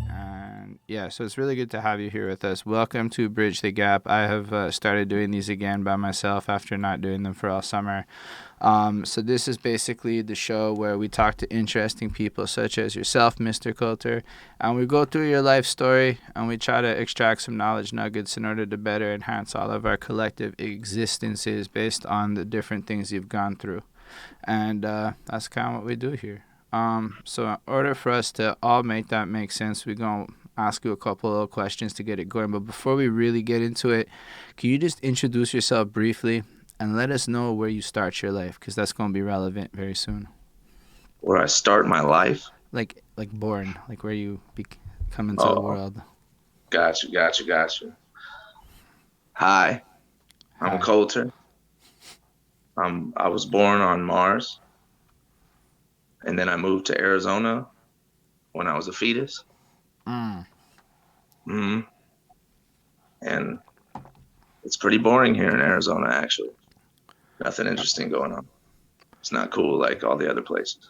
And yeah, so it's really good to have you here with us. Welcome to Bridge the Gap. I have started doing these again by myself after not doing them for all summer. So this is basically the show where we talk to interesting people such as yourself, Mr. Coulter, and we go through your life story and we try to extract some knowledge nuggets in order to better enhance all of our collective existences based on the different things you've gone through. And that's kind of what we do here. So in order for us to all make that make sense, we're going to ask you a couple of questions to get it going. But before we really get into it, can you just introduce yourself briefly and let us know where you start your life? Because that's going to be relevant very soon. Where I start my life? Like born, like where you come into the Oh, world. got you. Hi, I'm Hi. Coulter. I was born on Mars, and then I moved to Arizona when I was a fetus. Mm. hmm And it's pretty boring here in Arizona, actually. Nothing interesting going on. It's not cool like all the other places.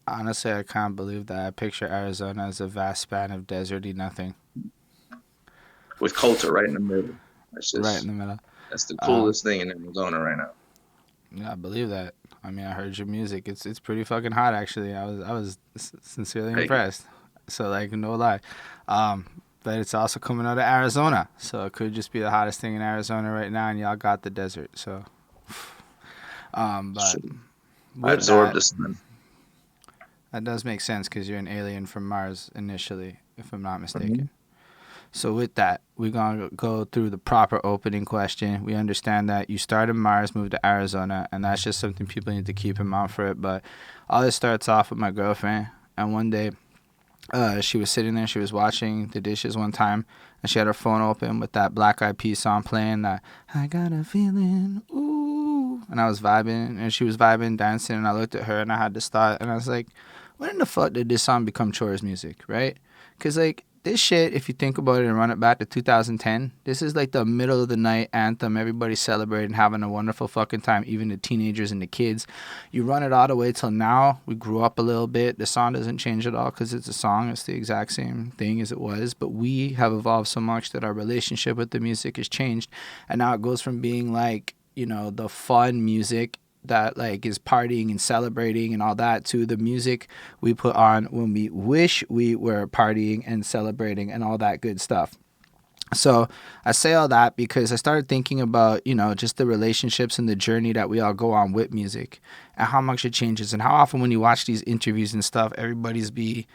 Honestly, I can't believe that. I picture Arizona as a vast span of deserty nothing With Coulter right in the middle. That's right in just the middle. that's the Um, coolest thing in Arizona right now. Yeah, I believe that. I mean, I heard your music. It's pretty fucking hot, actually. I was sincerely Thank you. impressed. So like, no lie. But it's also coming out of Arizona, so it could just be the hottest thing in Arizona right now, and y'all got the desert. So, but I with absorbed that, the sun. that does make sense because you're an alien from Mars initially, if I'm not hmm mistaken. So with that, we're gonna go through the proper opening question. We understand that you started Mars, moved to Arizona, and that's just something people need to keep in mind for it. But all this starts off with my girlfriend, and one day, she was sitting there, she was washing the dishes one time, and she had her phone open with that Black Eyed Peas song playing. That I got a feeling, ooh, and I was vibing, and she was vibing, dancing, and I looked at her, and I had this thought, and I was like, when in the fuck did this song become chores music, right? Because, like, this shit, if you think about it and run it back to 2010, this is like the middle of the night anthem. Everybody's celebrating, having a wonderful fucking time, even the teenagers and the kids. You run it all the way till now. We grew up a little bit. The song doesn't change at all because it's a song. It's the exact same thing as it was. But we have evolved so much that our relationship with the music has changed. And now it goes from being like, the fun music that like is partying and celebrating and all that to the music we put on when we wish we were partying and celebrating and all that good stuff. So I say all that because I started thinking about, just the relationships and the journey that we all go on with music and how much it changes and how often when you watch these interviews and stuff, everybody's be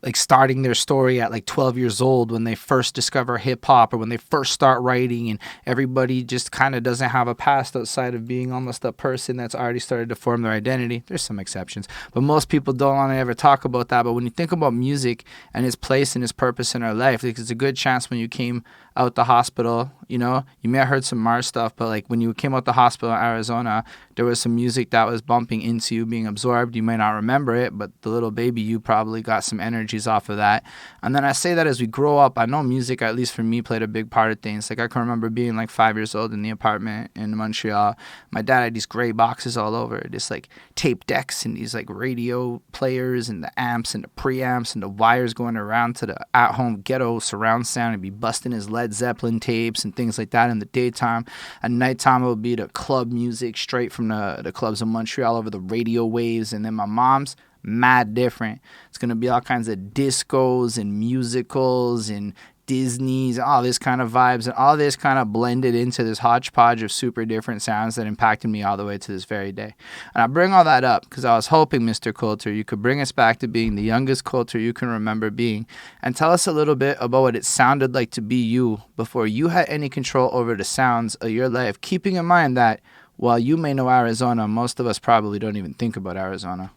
like starting their story at like 12 years old when they first discover hip hop or when they first start writing, and everybody just kind of doesn't have a past outside of being almost a person that's already started to form their identity. There's some exceptions, but most people don't want to ever talk about that. But when you think about music and its place and its purpose in our life, like, it's a good chance when you came out the hospital, you may have heard some Mars stuff, but like when you came out the hospital in Arizona, there was some music that was bumping into you, being absorbed. You may not remember it, but the little baby, you probably got some energies off of that. And then I say that as we grow up, I know music, at least for me, played a big part of things. Like I can remember being like 5 years old in the apartment in Montreal. My dad had these gray boxes all over, just like tape decks and these like radio players and the amps and the preamps and the wires going around to the at-home ghetto surround sound, and be busting his Led Zeppelin tapes and things like that in the daytime. At nighttime, it would be the club music straight from the clubs in Montreal over the radio waves. And then my mom's mad different. It's going to be all kinds of discos and musicals and Disney's, all this kind of vibes, and all this kind of blended into this hodgepodge of super different sounds that impacted me all the way to this very day. And I bring all that up because I was hoping, Mr. Coulter, you could bring us back to being the youngest Coulter you can remember being, and tell us a little bit about what it sounded like to be you before you had any control over the sounds of your life, keeping in mind that while you may know Arizona, most of us probably don't even think about Arizona.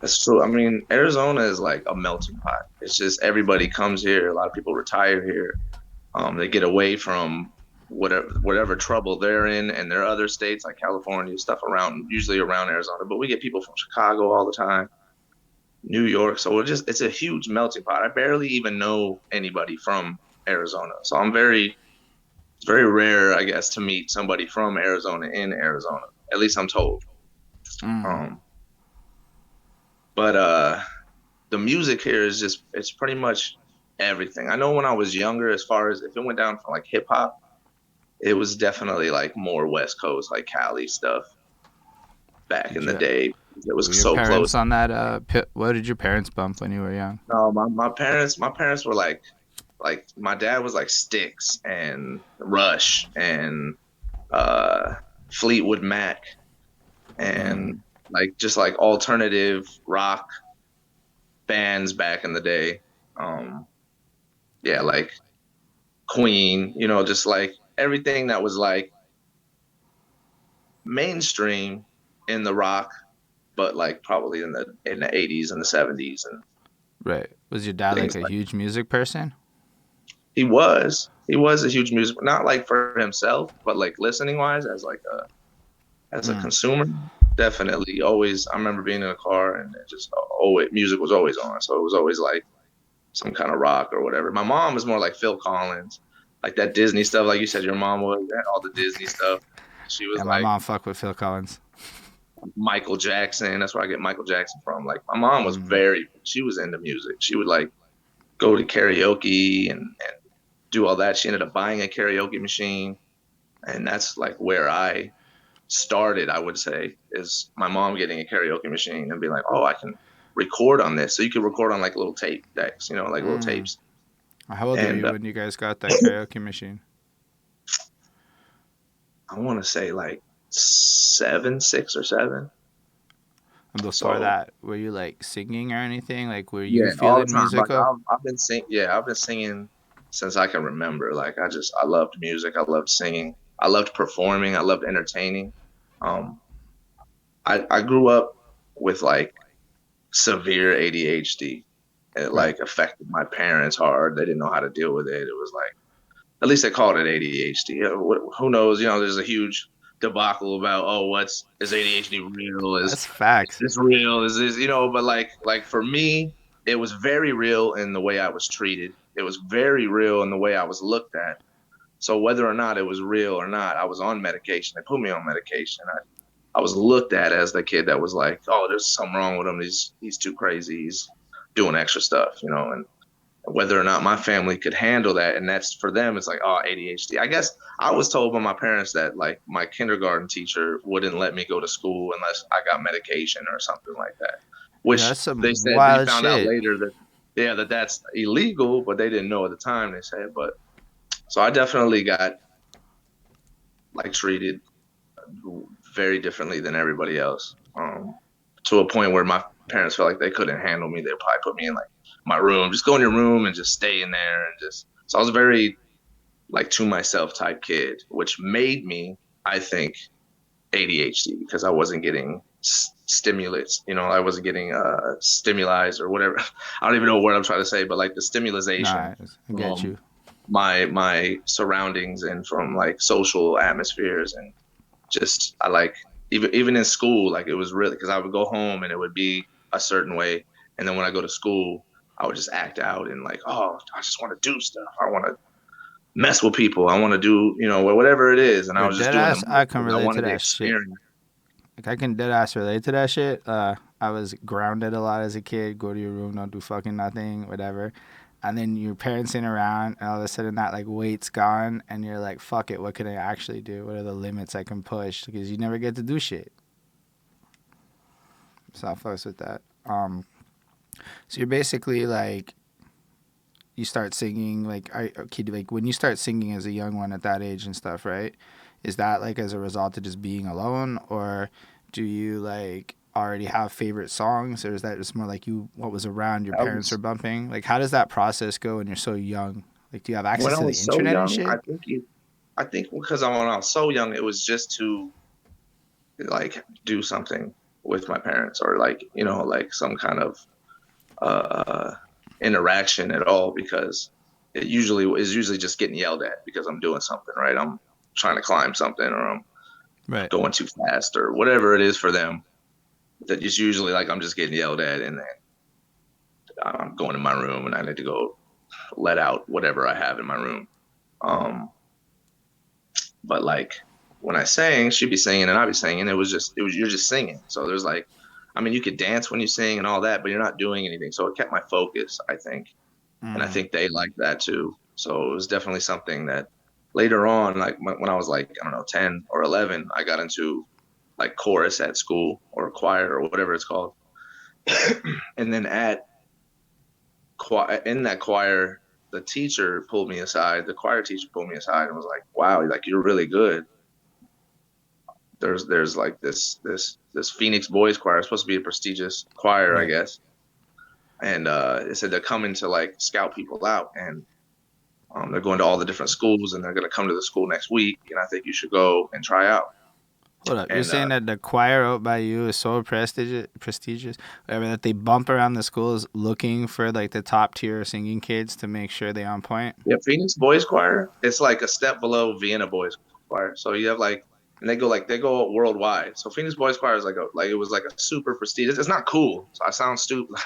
That's true. I mean, Arizona is like a melting pot. It's just everybody comes here. A lot of people retire here. They get away from whatever trouble they're in their other states like California, stuff around, usually around Arizona. But we get people from Chicago all the time, New York. So it's a huge melting pot. I barely even know anybody from Arizona. So it's very rare, I guess, to meet somebody from Arizona in Arizona. At least I'm told. Mm. Um, But the music here is just it's pretty much everything. I know when I was younger, as far as if it went down from like hip hop, it was definitely like more West Coast, like Cali stuff back Did in the you day. It was were your so parents close. on that? What did your parents bump when you were young? No, my parents were like my dad was like Styx and Rush and uh Fleetwood Mac Mm, and like just like alternative rock bands back in the day. Um yeah, like Queen, just like everything that was like mainstream in the rock, but like probably in the 80s and the 70s and right. Was your dad like things a like huge music person? he was a huge music, not like for himself, but like listening wise as a Mm, consumer, definitely always. I remember being in a car and it just always music was always on, so it was always like some kind of rock or whatever. My mom was more like Phil Collins, like that Disney stuff, like you said, your mom was all the Disney stuff. She was yeah, my like mom fucked with Phil Collins. Michael Jackson. That's where I get Michael Jackson from. Like my mom was Mm, she was into music. She would like go to karaoke and do all that. She ended up buying a karaoke machine, and that's like where I started. I would say is my mom getting a karaoke machine and being like, oh, I can record on this. So you could record on like little tape decks, like little mm. tapes. How old were And you when you guys got that karaoke machine? I want to say like 6 or 7. And before So that, were you like singing or anything? Like, were you yeah, all the feeling time. Like musical? I've been singing since I can remember. Like I loved music. I loved singing. I loved performing. I loved entertaining. Um, I grew up with like severe ADHD. It Right. like affected my parents hard. They didn't know how to deal with it. It was like at least they called it ADHD. Who knows? There's a huge debacle about what's is ADHD real? Is That's facts. this real? Is this But like for me, it was very real in the way I was treated. It was very real in the way I was looked at. So whether or not it was real or not, I was on medication. They put me on medication. I was looked at as the kid that was like, oh, there's something wrong with him. He's too crazy. He's doing extra stuff. And whether or not my family could handle that. And that's for them, it's like, oh, ADHD. I guess I was told by my parents that like my kindergarten teacher wouldn't let me go to school unless I got medication or something like that, Yeah, which that's they some said they wild found out shit. later that, yeah, that's illegal, but they didn't know at the time, they said. But so I definitely got like treated very differently than everybody else. To a point where my parents felt like they couldn't handle me. They'd probably put me in like my room, just go in your room and just stay in there and just. So I was very like to myself type kid, which made me, I think, ADHD because I wasn't getting stimulants. I wasn't getting stimuli or whatever. I don't even know what I'm trying to say, but like the stimulation Nah, I get from you. my surroundings and from like social atmospheres and just I like even in school, like it was really because I would go home and it would be a certain way, and then when I go to school, I would just act out and like, oh, I just want to do stuff. I want to mess with people. I want to do, whatever it is, and I Yo, was just dead doing the ass, I most can because I relate to wanted to that shit. experience. Like, I can dead ass relate to that shit. I was grounded a lot as a kid. Go to your room, don't do fucking nothing, whatever. And then your parents in around, and all of a sudden that like weight's gone, and you're like, fuck it, what can I actually do? What are the limits I can push? Because you never get to do shit. So I fucks with that. So you're basically like you start singing like okay, like when you start singing as a young one at that age and stuff, right? Is that like as a result of just being alone, or do you like already have favorite songs, or is that just more like you what was around your I parents were was bumping? Like how does that process go when you're so young? Like do you have when access I to the was so internet and young. shit? I think because when I was so young, it was just to like do something with my parents or like like some kind of uh, interaction at all because it usually is usually just getting yelled at because I'm doing something, right? I'm trying to climb something or I'm Right. going too fast or whatever it is for them. That is usually like I'm just getting yelled at and then I'm going to my room and I need to go let out whatever I have in my room. Um, but like when I sang, she'd be singing and I'd be singing. It was you're just singing. So there's like I mean, you could dance when you sing and all that, but you're not doing anything. So it kept my focus, I think. And I Mm. think they liked that too. So it was definitely something that later on, like when I was like, I don't know, 10 or 11, I got into like chorus at school or choir or whatever it's called. And then in that choir, the teacher pulled me aside. The choir teacher pulled me aside and was like, "Wow, like you're really good. There's like this Phoenix Boys Choir. It's supposed to be a prestigious choir, I Right. guess." And it said they're coming to like scout people out, and they're going to all the different schools, and they're going to come to the school next week. And I think you should go and try out. Hold up. You're And saying that the choir out by you is so prestigious, whatever, that they bump around the schools looking for like the top tier singing kids to make sure they on point? yeah, Phoenix Boys Choir, it's like a step below Vienna Boys Choir. So you have like, and they go worldwide. So Phoenix Boys Choir is it was like a super prestigious. It's not cool. So I sound stupid.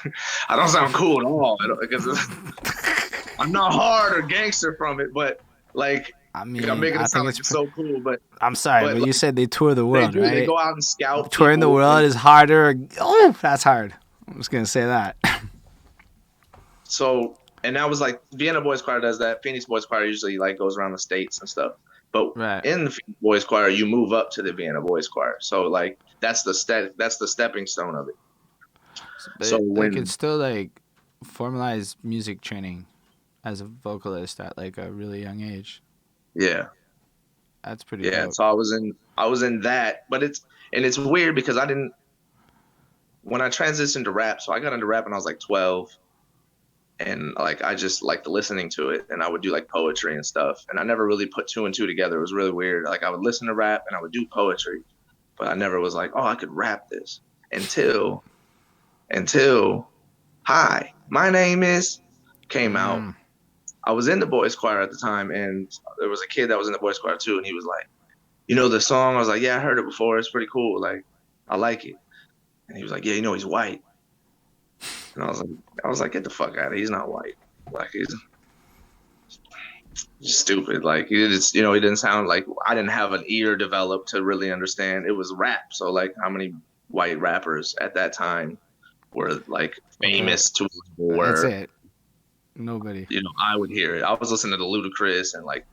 I don't sound cool at all because I'm not hard or gangster from it, but like I I'm mean, making I it sound think like it's so cool. I'm sorry, But but you like said they tour the they world, do, they right? go out and scout Touring the people. world And is harder. Oh, that's hard. I'm just gonna say that. so and that was like Vienna Boys Choir does that. Phoenix Boys Choir usually like goes around the states and stuff. But Right. in the Phoenix Boys Choir, you move up to the Vienna Boys Choir. So like that's the stepping stone of it. So But like it's when still like formalized music training as a vocalist at like a really young age. yeah, That's pretty yeah. dope. So I was in that, but it's weird because I didn't when I transitioned to rap. So I got into rap when I was like 12, and like I just liked listening to it, and I would do like poetry and stuff, and I never really put two and two together. It was really weird. Like I would listen to rap and I would do poetry, but I never was like, oh, I could rap this until Hi, my name is came out. Mm. I was in the boys choir at the time, and there was a kid that was in the boys choir too, and he was like, "You know the song?" I was like, "Yeah, I heard it before. It's pretty cool. Like, I like it." And he was like, "Yeah, you know he's white." And I was like, "Get the fuck out of here. He's not white. Like, he's stupid. Like, he didn't sound like I didn't have an ear developed to really understand. It was rap. So, like, how many white rappers at that time were like Right. famous to That's where it. Nobody. I would hear it. I was listening to Ludacris and like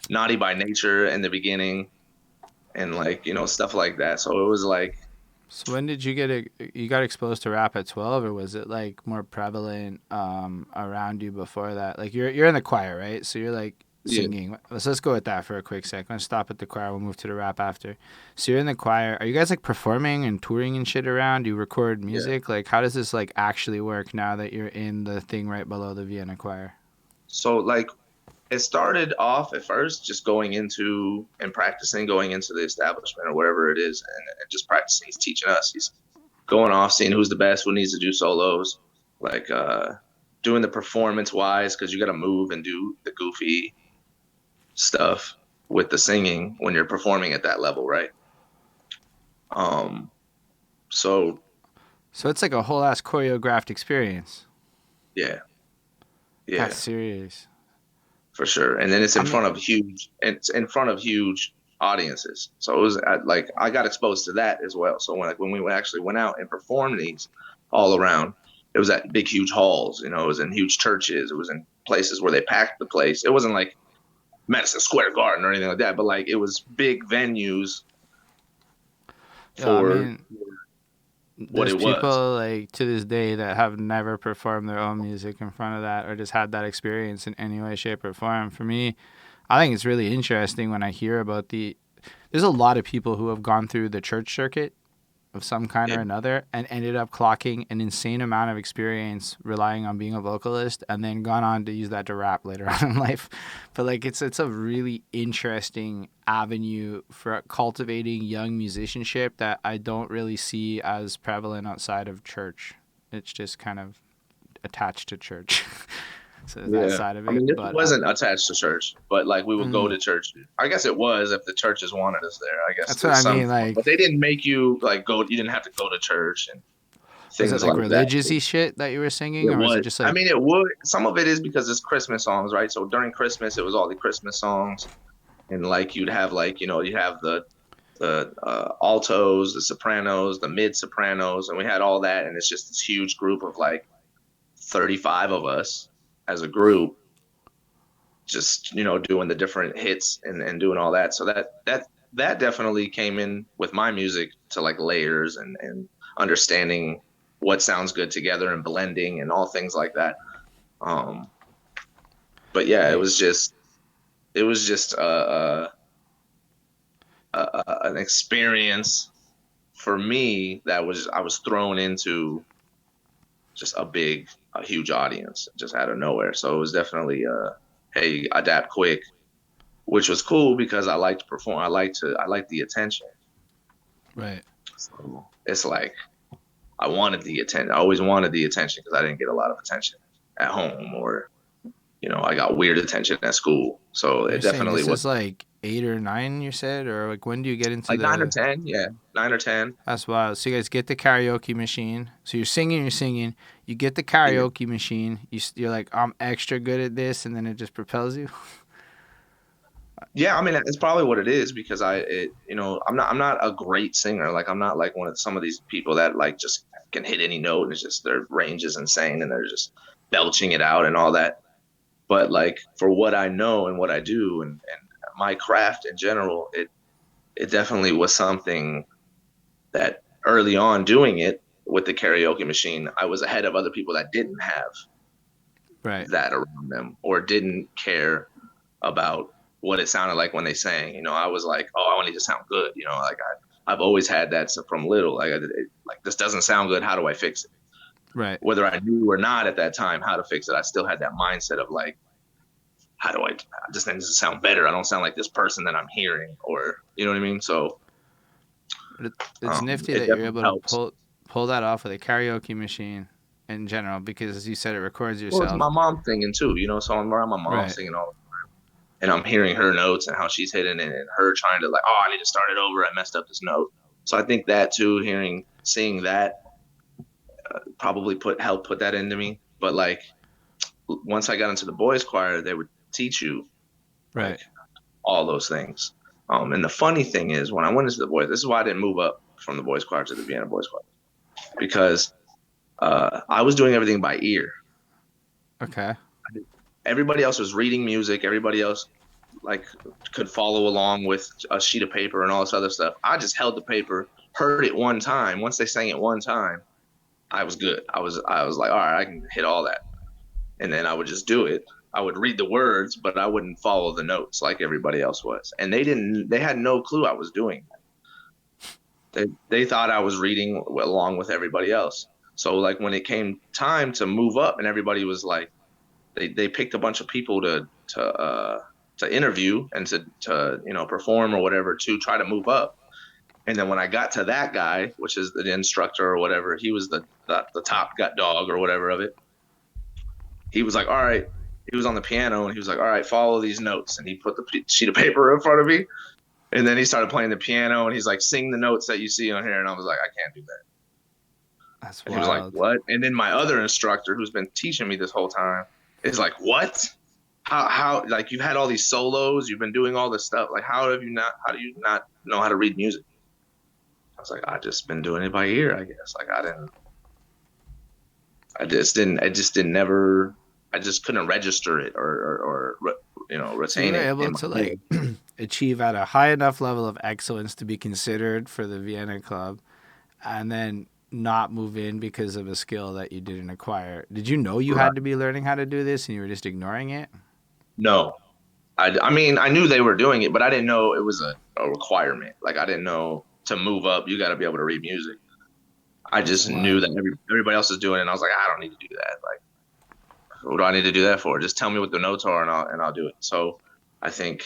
Naughty by Nature in the beginning and like, stuff like that. So it was like, So when did you you got exposed to rap at 12, or was it like more prevalent around you before that? Like you're in the choir, right? So you're like yeah, singing. Let's go with that for a quick sec. Let's stop at the choir. We'll move to the rap after. So you're in the choir. Are you guys like performing and touring and shit around? Do you record yeah. music? Like how does this like actually work now that you're in the thing right below the Vienna choir? So like it started off at first just going into and practicing, going into the establishment or whatever it is, and just practicing. He's teaching us. He's going off, seeing who's the best, who needs to do solos, like doing the performance wise, because you got to move and do the goofy stuff with the singing when you're performing at that level, right? Um, so So it's like a whole ass choreographed experience. yeah, That's yeah, serious. for sure. And then I mean, it's in front of huge audiences. So it was like I got exposed to that as well. So when we actually went out and performed these all around, it was at big huge halls. It was in huge churches. It was in places where they packed the place. It wasn't like Madison Square Garden or anything like that, but like it was big venues yeah, I for mean, what there's it was. people like to this day that have never performed their own music in front of that or just had that experience in any way, shape, or form. For me, I think it's really interesting when I hear about there's a lot of people who have gone through the church circuit of some kind Yeah, or another and ended up clocking an insane amount of experience relying on being a vocalist and then gone on to use that to rap later on in life. But like it's a really interesting avenue for cultivating young musicianship that I don't really see as prevalent outside of church. It's just kind of attached to church. So that yeah. side of I it. mean, it But wasn't attached to church, but like we would go mm, to church. I guess it was if the churches wanted us there. I guess that's what there's I some, mean. Like, but they didn't make you like go. You didn't have to go to church and was it things like like that. religious-y shit that you were singing, It or was it was. just I like mean, it would. Some of it is because it's Christmas songs, right? So during Christmas, it was all the Christmas songs, and like you'd have like you have the altos, the sopranos, the mid sopranos, and we had all that, and it's just this huge group of like 35 of us as a group, just doing the different hits and doing all that. So that definitely came in with my music to like layers and understanding what sounds good together and blending and all things like that. Um, but yeah, Right. it was just an experience for me that was I was thrown into just a huge audience just out of nowhere. So it was definitely hey, adapt quick, which was cool because I like to perform. I like the attention. Right. So it's like I wanted the attention. I always wanted the attention because I didn't get a lot of attention at home, or I got weird attention at school. So You're it saying definitely this was is like 8 or 9, you said, or like when do you get into like the? 9 or 10. Yeah, 9 or 10. That's wild. So you guys get the karaoke machine. So you're singing. You get the Yeah. karaoke machine. You're like, I'm extra good at this, and then it just propels you. Yeah, I mean it's probably what it is because I'm not a great singer. Like I'm not like one of some of these people that like just can hit any note and it's just their range is insane and they're just belching it out and all that. But like for what I know and what I do and my craft in general, it definitely was something that early on doing it with the karaoke machine, I was ahead of other people that didn't have Right. that around them or didn't care about what it sounded like when they sang. I was like, oh, I need to sound good. Like I've always had that from little. Like this doesn't sound good. How do I fix it? Right. Whether I knew or not at that time how to fix it, I still had that mindset of like, how do I just need to sound better? I don't sound like this person that I'm hearing, or you know what I mean. So But it's nifty it that you're definitely able to helps. pull that off with a karaoke machine in general, because as you said, it records Well, it's yourself. my mom singing too, so I'm around my mom Right. singing all, and I'm hearing her notes and how she's hitting it, and her trying to like, oh, I need to start it over. I messed up this note. So I think that too, seeing that probably help put that into me. But like once I got into the boys choir, they would teach you like Right. all those things. And the funny thing is, when I went into the boys, this is why I didn't move up from the boys choir to the Vienna boys choir because I was doing everything by ear. Okay. Everybody else was reading music. Everybody else like could follow along with a sheet of paper and all this other stuff. I just held the paper, heard it one time. Once they sang it one time, I was good. I was like, all right, I can hit all that. And then I would just do it. I would read the words, but I wouldn't follow the notes like everybody else was. And they had no clue I was doing that. They thought I was reading along with everybody else. So like when it came time to move up and everybody was like they picked a bunch of people to interview and to perform or whatever to try to move up. And then when I got to that guy, which is the instructor or whatever, he was the top gut dog or whatever of it. He was like, all right, he was on the piano and he was like, all right, follow these notes. And he put the sheet of paper in front of me. And then he started playing the piano and he's like, sing the notes that you see on here. And I was like, I can't do that. That's And he was like, wild. what? And then my other instructor, who's been teaching me this whole time, is like, what? Like you've had all these solos, you've been doing all this stuff. Like, how do you not know how to read music? I was like, I just been doing it by ear, I guess. Like I just didn't never, I just couldn't register it or So you retain were it able in my to like head. achieve at a high enough level of excellence to be considered for the Vienna Club, and then not move in because of a skill that you didn't acquire. Did you know you Right. had to be learning how to do this and you were just ignoring it? No, I mean, I knew they were doing it, but I didn't know it was a requirement. Like I didn't know to move up, you got to be able to read music. I That's just knew wild. that everybody else is doing it. And I was like, I don't need to do that. Like, what do I need to do that for? Just tell me what the notes are and I'll do it. So I think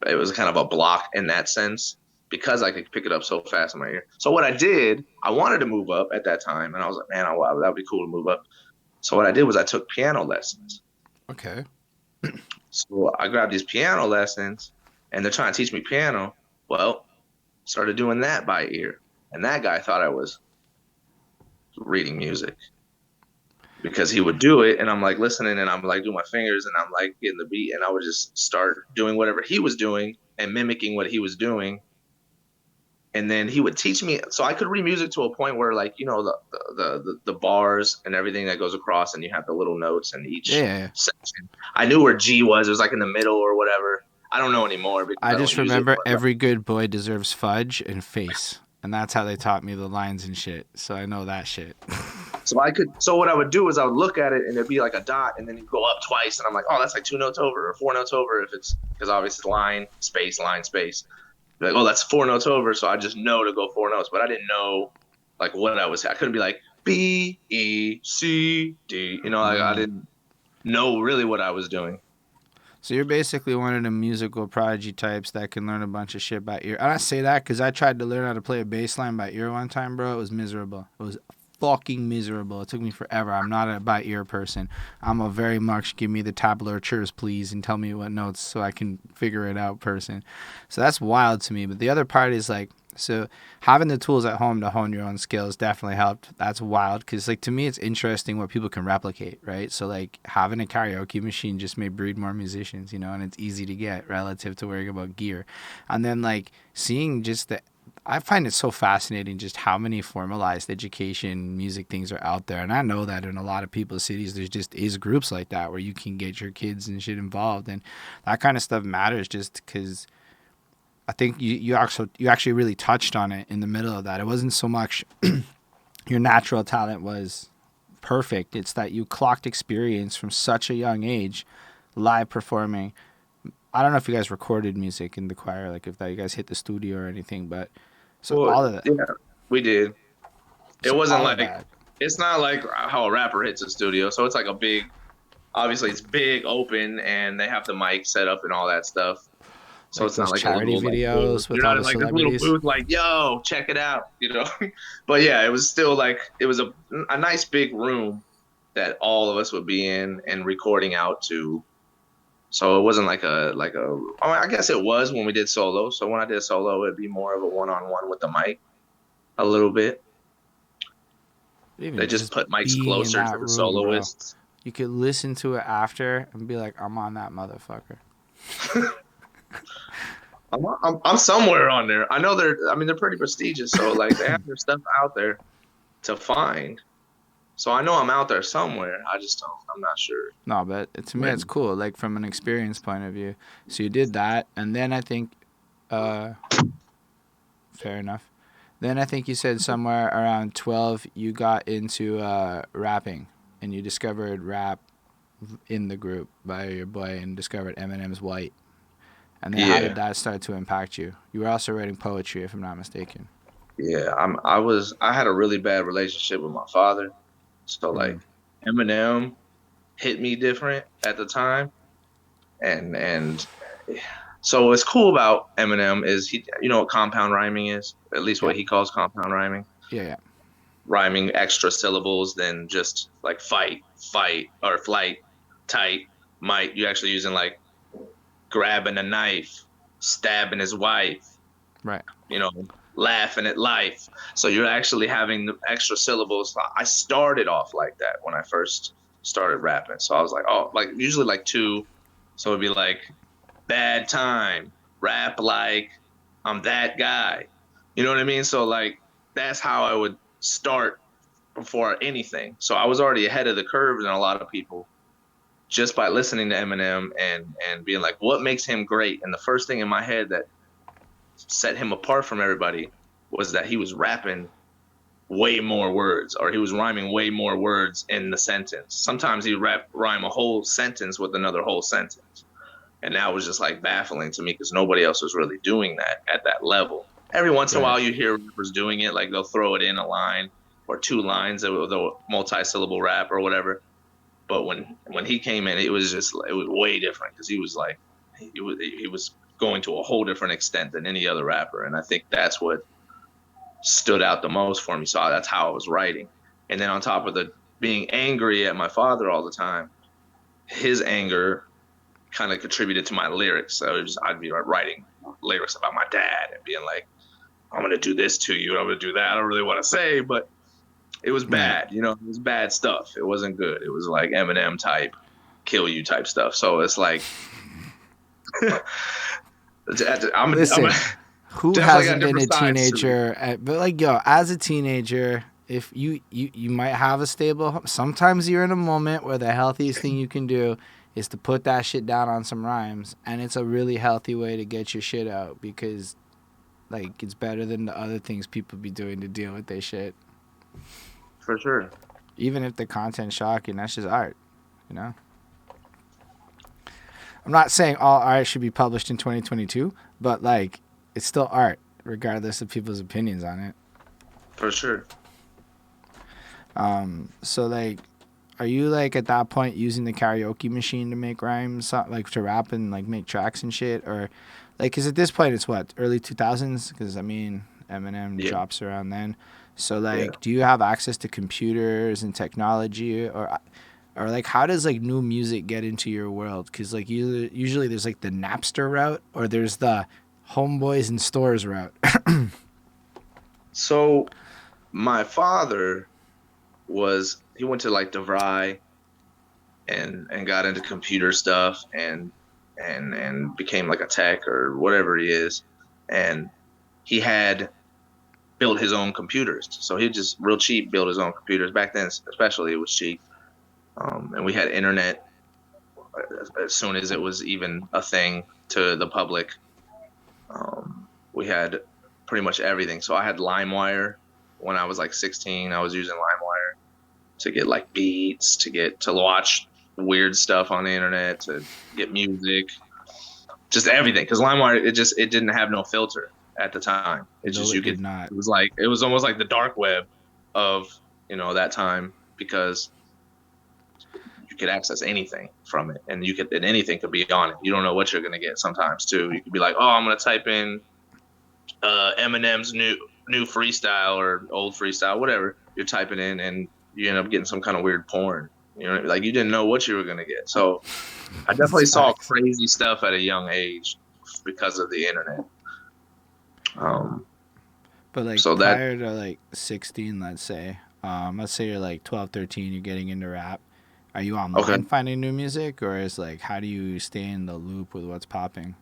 it was kind of a block in that sense because I could pick it up so fast in my ear. So what I did, I wanted to move up at that time, and I was like, man, wow, that'd be cool to move up. So what I did was I took piano lessons. Okay. So I grabbed these piano lessons, and they're trying to teach me piano. Well, started doing that by ear, and that guy thought I was reading music because he would do it and I'm like listening and I'm like doing my fingers and I'm like getting the beat and I would just start doing whatever he was doing and mimicking what he was doing and then he would teach me, so I could read music to a point where, like, you know, the bars and everything that goes across, and you have the little notes in each Yeah. section. I knew where G was. It was like in the middle or whatever. I don't know anymore because I I don't just use it. remember But like, every good boy deserves fudge and face. And that's how they taught me the lines and shit. So I know that shit. so what I would do is I would look at it and it'd be like a dot, and then it'd go up twice, and I'm like, oh, that's like 2 notes over or 4 notes over if it's because obviously it's line space. Like, oh, that's 4 notes over, so I just know to go 4 notes, but I didn't know like what I couldn't be like B E C D, you know, like I didn't know really what I was doing. So you're basically one of the musical prodigy types that can learn a bunch of shit by ear. And I say that because I tried to learn how to play a bass line by ear one time, bro. It was miserable. It was fucking miserable. It took me forever. I'm not a by ear person. I'm a very much give me the tablatures, please, and tell me what notes so I can figure it out person. So that's wild to me. But the other part is like, so having the tools at home to hone your own skills definitely helped. That's wild because like to me it's interesting what people can replicate, right? So like having a karaoke machine just may breed more musicians, you know, and it's easy to get relative to worrying about gear. And then like seeing just the I find it so fascinating just how many formalized education music things are out there. And I know that in a lot of people's cities there's just is groups like that where you can get your kids and shit involved, and that kind of stuff matters just because I think you actually really touched on it in the middle of that. It wasn't so much your natural talent was perfect. It's that you clocked experience from such a young age, live performing. I don't know if you guys recorded music in the choir, like if that you guys hit the studio or anything, but so Well, all of that. yeah, we did. It So wasn't all of like that. it's not like how a rapper hits a studio. So it's like a big, obviously it's big open and they have the mic set up and all that stuff. So Like it's not those like a charity little like booth. videos with You're all not the in like this little celebrities. booth like, yo, check it out, you know. But yeah, it was still like it was a nice big room that all of us would be in and recording out to. So it wasn't I mean, I guess it was when we did solo. So when I did solo, it'd be more of a one-on-one with the mic a little bit. They Even just just put mics being in closer to that the room, bro. soloists. You could listen to it after and be like, I'm on that motherfucker. I'm somewhere on there. I know I mean, they're pretty prestigious. So like they have their stuff out there to find. So I know I'm out there somewhere. I'm not sure No, but to me, it's when. cool, like from an experience point of view. So you did that, and then I think, uh, fair enough. Then I think you said somewhere around 12, you got into rapping, and you discovered rap in the group by your boy and discovered Eminem's White. And then how did Yeah, that start to impact you? You were also writing poetry, if I'm not mistaken. yeah. I had a really bad relationship with my father. So Mm. like Eminem hit me different at the time, and so what's cool about Eminem is you know what compound rhyming is, at least Yeah, what he calls compound rhyming, yeah, yeah. rhyming extra syllables than just like fight, or flight, tight, might. You actually using like grabbing a knife, stabbing his wife, Right. you know, laughing at life. So you're actually having the extra syllables. I started off like that when I first started rapping. So I was like, oh, like usually like two. So it'd be like bad time, rap like I'm that guy. You know what I mean? So like that's how I would start before anything. So I was already ahead of the curve than a lot of people just by listening to Eminem and being like, what makes him great? And the first thing in my head that set him apart from everybody was that he was rapping way more words, or he was rhyming way more words in the sentence. Sometimes he'd rhyme a whole sentence with another whole sentence. And that was just like baffling to me because nobody else was really doing that at that level. Every once in a Right. while, you hear rappers doing it, like they'll throw it in a line or two lines of the multi-syllable rap or whatever. But when he came in, it was way different because he was like he was going to a whole different extent than any other rapper, and I think that's what stood out the most for me. So that's how I was writing. And then on top of the being angry at my father all the time, his anger kind of contributed to my lyrics. So I'd be like writing lyrics about my dad and being like, I'm gonna do this to you, I'm gonna do that. I don't really want to say, but it was Right. bad. You know, it was bad stuff. It wasn't good. It was like Eminem type, kill you type stuff. So it's like I'm Listen, Who Definitely got hasn't been different a sides to it. teenager? But like, yo, as a teenager, if you might have a stable. Sometimes you're in a moment where the healthiest thing you can do is to put that shit down on some rhymes, and it's a really healthy way to get your shit out because like it's better than the other things people be doing to deal with their shit. For sure. Even if the content's shocking, that's just art, you know. I'm not saying all art should be published in 2022, but like it's still art, regardless of people's opinions on it. For sure. So like, are you like at that point using the karaoke machine to make rhymes, like to rap and like make tracks and shit, or like, cause at this point it's what early 2000s, cause I mean Eminem Yeah. drops around then. So Yeah. like, do you have access to computers and technology, or like how does like new music get into your world? Cause like usually there's like the Napster route or there's the homeboys and stores route. So my father he went to like DeVry and got into computer stuff and became like a tech or whatever he is. And he had built his own computers. So he just real cheap built his own computers. Back then, especially, it was cheap. And we had internet as soon as it was even a thing to the public. We had pretty much everything. So I had LimeWire when I was like 16. I was using LimeWire to get like beats, to watch weird stuff on the internet, to get music, just everything. Because LimeWire, it didn't have no filter at the time. It No, just it did not. it was almost like the dark web of that time because you could access anything from it, and anything could be on it. You don't know what you're gonna get sometimes too. You could be like, oh, I'm gonna type in Eminem's new freestyle or old freestyle, whatever you're typing in, and you end up getting some kind of weird porn. Like you didn't know what you were gonna get. So I definitely saw Facts. crazy stuff at a young age because of the internet. But like So that prior to like 16, let's say you're like 12, 13, you're getting into rap. Are you okay. online finding new music, or is like how do you stay in the loop with what's popping?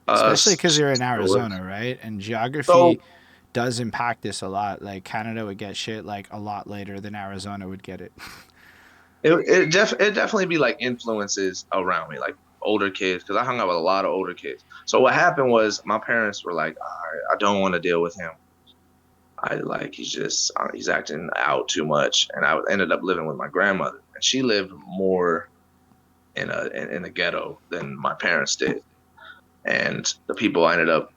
Especially because you're in Arizona, right? And So geography does impact this a lot. Like Canada would get shit like a lot later than Arizona would get it. it definitely be like influences around me, like older kids, because I hung out with a lot of older kids. So what happened was my parents were like, all right, I don't want to deal with him. He's acting out too much, and I ended up living with my grandmother, and she lived more in a ghetto than my parents did, and the people I ended up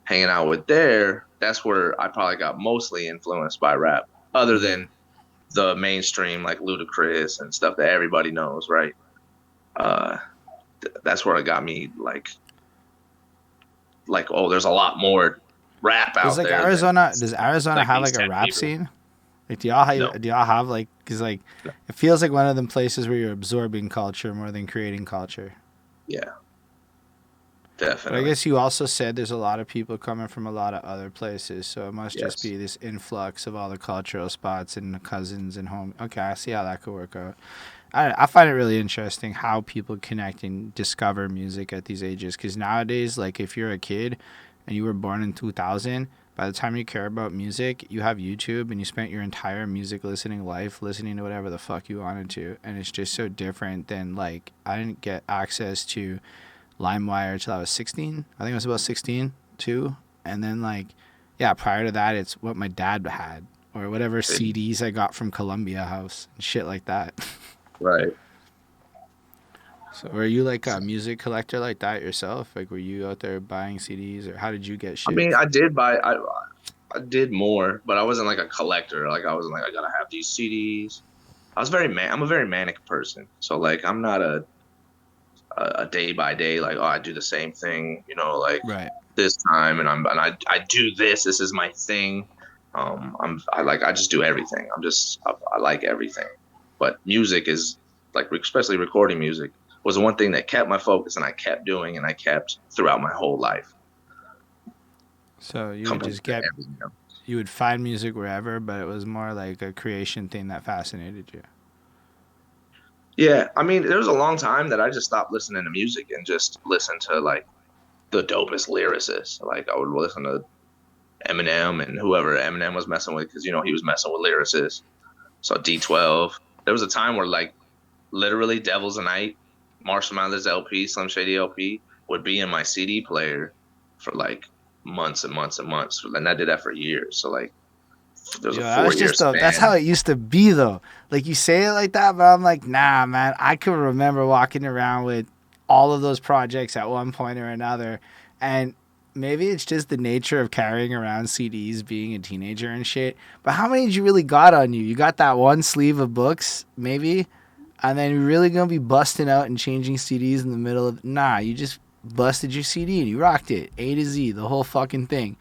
hanging out with there, that's where I probably got mostly influenced by rap, other Yeah. than the mainstream like Ludacris and stuff that everybody knows, right? Uh, that's where it got me like oh, there's a lot more rap Does out like there than Arizona? Does Arizona like have these like a 10 rap people. scene? Like, No, do y'all have like? Cause like, no. it feels like one of them places where you're absorbing culture more than creating culture. Yeah, But I definitely. guess you also said there's a lot of people coming from a lot of other places, so it must just Yes. be this influx of all the cultural spots and cousins and home. Okay, I see how that could work out. I find it really interesting how people connect and discover music at these ages. Because nowadays, like if you're a kid and you were born in 2000, by the time you care about music, you have YouTube and you spent your entire music listening life listening to whatever the fuck you wanted to, and it's just so different than like I didn't get access to LimeWire till I was 16. I think I was about 16 too. And then like, yeah, prior to that, it's what my dad had or whatever CDs I got from Columbia House and shit like that. Right. So were you like a music collector like that yourself? Like were you out there buying CDs or how did you get I shit? mean, I did more, but I wasn't like a collector. Like I wasn't like I gotta have these CDs. I'm a very manic person. So like I'm not a day by day like oh I do the same thing, like Right. this time and I do this. This is my thing. I just do everything. I like everything. But music is like especially recording music was the one thing that kept my focus and I kept doing and I kept throughout my whole life So you would compared just to get everything else. you would find music wherever, but it was more like a creation thing that fascinated you. Yeah, I mean, there was a long time that I just stopped listening to music and just listened to like the dopest lyricists. Like I would listen to Eminem and whoever Eminem was messing with, because he was messing with lyricists. So D12. There was a time where like literally Devil's a Night, Marshall Mathers LP, Slim Shady LP would be in my CD player for like months and months and months, and I did that for years. So like there's a Yo, that was 4 year just that's how span. it used to be though. Like you say it like that, but I'm like, nah, man. I could remember walking around with all of those projects at one point or another, and maybe it's just the nature of carrying around CDs, being a teenager and shit. But how many did you really got on you? You got that one sleeve of books, maybe, and then you're really gonna be busting out and changing CDs in the middle of. Nah, you just busted your CD and you rocked it, A to Z, the whole fucking thing.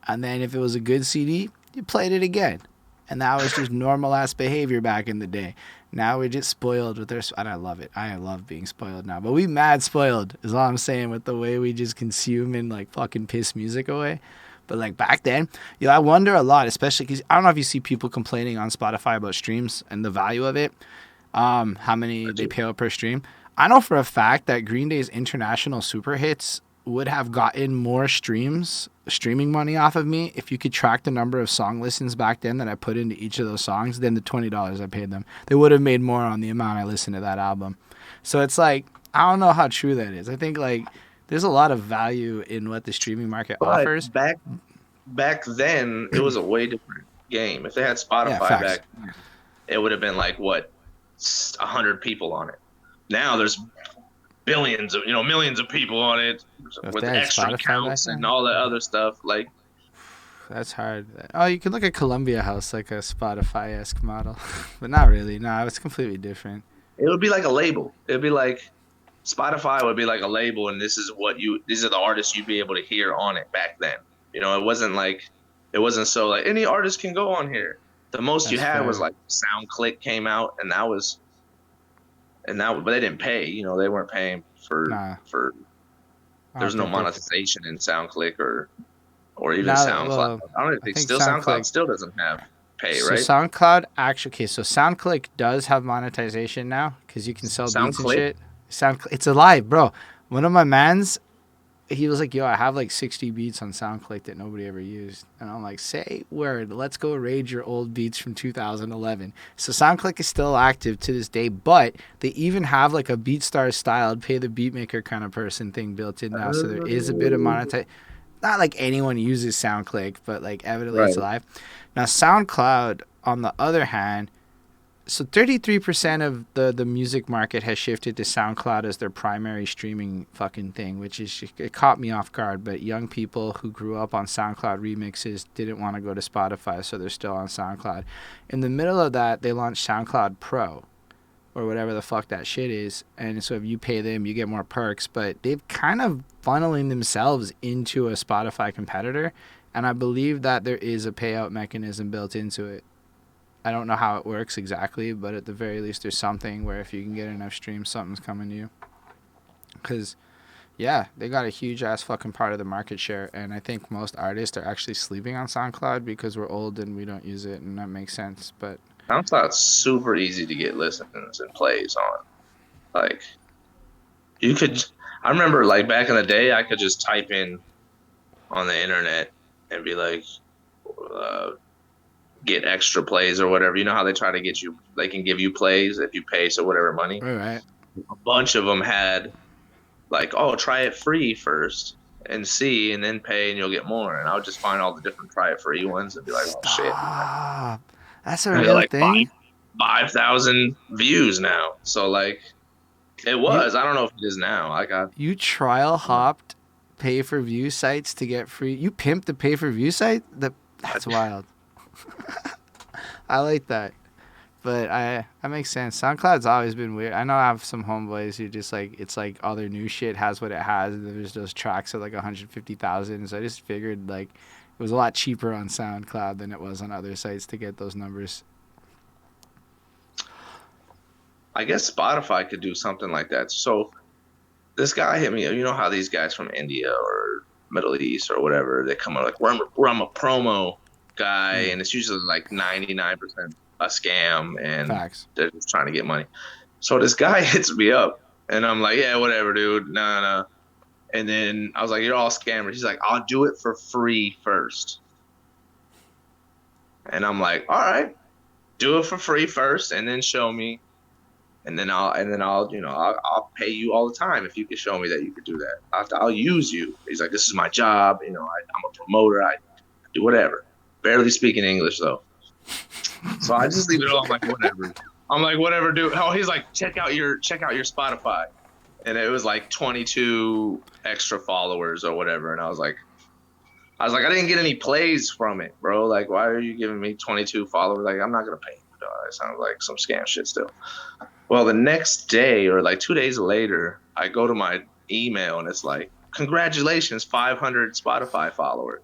And then if it was a good CD, you played it again. And that was just normal ass behavior back in the day. Now we're just spoiled with their, and I love it. I love being spoiled now. But we mad spoiled is all I'm saying with the way we just consume and like fucking piss music away. But like back then, I wonder a lot, especially because I don't know if you see people complaining on Spotify about streams and the value of it, how many they pay out per stream. I know for a fact that Green Day's international super hits would have gotten more streaming money off of me if you could track the number of song listens back then that I put into each of those songs than the $20 I paid them. They would have made more on the amount I listened to that album. So it's like, I don't know how true that is. I think like there's a lot of value in what the streaming market But offers. back then it was a way different game. If they had Yeah, Spotify facts. back then, it would have been like what 100 people on it. Now there's billions of millions of people on it So if with they had extra Spotify back counts and then, all that other stuff. Like that's hard. Oh, you can look at Columbia House like a Spotify-esque model, but not really. No, it's completely different. it would be like a label. It'd be like Spotify would be like a label, and these are the artists you'd be able to hear on it back then. It wasn't so like any artist can go on here. The most you That's had was fair. like SoundClick came out, but they didn't pay. They weren't paying Nah, for. I There's don't no think they. monetization in SoundClick or even Now, SoundCloud. well, I don't even I think think still SoundCloud SoundClick. still doesn't have pay, So right? SoundCloud actually, okay. So SoundClick does have monetization now because you can sell beats and SoundClick. shit. It's alive, bro. One of my mans, he was like, "Yo, I have like 60 beats on SoundClick that nobody ever used," and I'm like, "Say word, let's go raid your old beats from 2011." So SoundClick is still active to this day, but they even have like a BeatStars styled pay the beatmaker kind of person thing built in now. So there is a bit of monetization. Not like anyone uses SoundClick, but like evidently it's Right. alive. Now SoundCloud, on the other hand, so 33% of the music market has shifted to SoundCloud as their primary streaming fucking thing, which is it caught me off guard. But young people who grew up on SoundCloud remixes didn't want to go to Spotify, so they're still on SoundCloud. In the middle of that, they launched SoundCloud Pro, or whatever the fuck that shit is. And so if you pay them, you get more perks. But they've kind of funneling themselves into a Spotify competitor. And I believe that there is a payout mechanism built into it. I don't know how it works exactly, but at the very least, there's something where if you can get enough streams, something's coming to you. Because, yeah, they got a huge ass fucking part of the market share. And I think most artists are actually sleeping on SoundCloud because we're old and we don't use it. And that makes sense. But SoundCloud's super easy to get listens and plays on. Like you could, I remember like back in the day, I could just type in on the internet and be like, uh, get extra plays or whatever. You know how they try to get you, they can give you plays if you pay so whatever money. all right. A bunch of them had like, oh, try it free first and see, and then pay, and you'll get more. And I would just find all the different try it free ones and be like, oh shit, Stop. That's a I got real like thing. 5,000 views now. So like, it You was. I don't know if it is now. I got. you trial hopped pay for view sites to get free. You pimped the pay for view site. That's wild. I like that. But that makes sense. SoundCloud's always been weird. I know I have some homeboys who just like it's like all their new shit has what it has, and there's those tracks at like 150,000. So I just figured like it was a lot cheaper on SoundCloud than it was on other sites to get those numbers. I guess Spotify could do something like that. So this guy hit me. You know how these guys from India or Middle East or whatever, they come out like, I'm a promo guy, Mm, and it's usually like 99% a scam, and facts. they're just trying to get money. So this guy hits me up, and I'm like, yeah, whatever, dude. No, no. And then I was like, you're all scammers. He's like, I'll do it for free first. And I'm like, all right, do it for free first, and then show me, and then I'll pay you all the time if you can show me that you could do that. I'll use you. He's like, this is my job. I'm a promoter. I do whatever. Barely speaking English though, so I just leave it all. I'm like, whatever. I'm like, whatever, dude. Oh, he's like, check out your Spotify, and it was like 22 extra followers or whatever, and I was like, I didn't get any plays from it, bro. Like, why are you giving me 22 followers? Like, I'm not gonna pay you, dog. It sounds like some scam shit still. Well, the next day or like 2 days later, I go to my email and it's like, congratulations, 500 Spotify followers.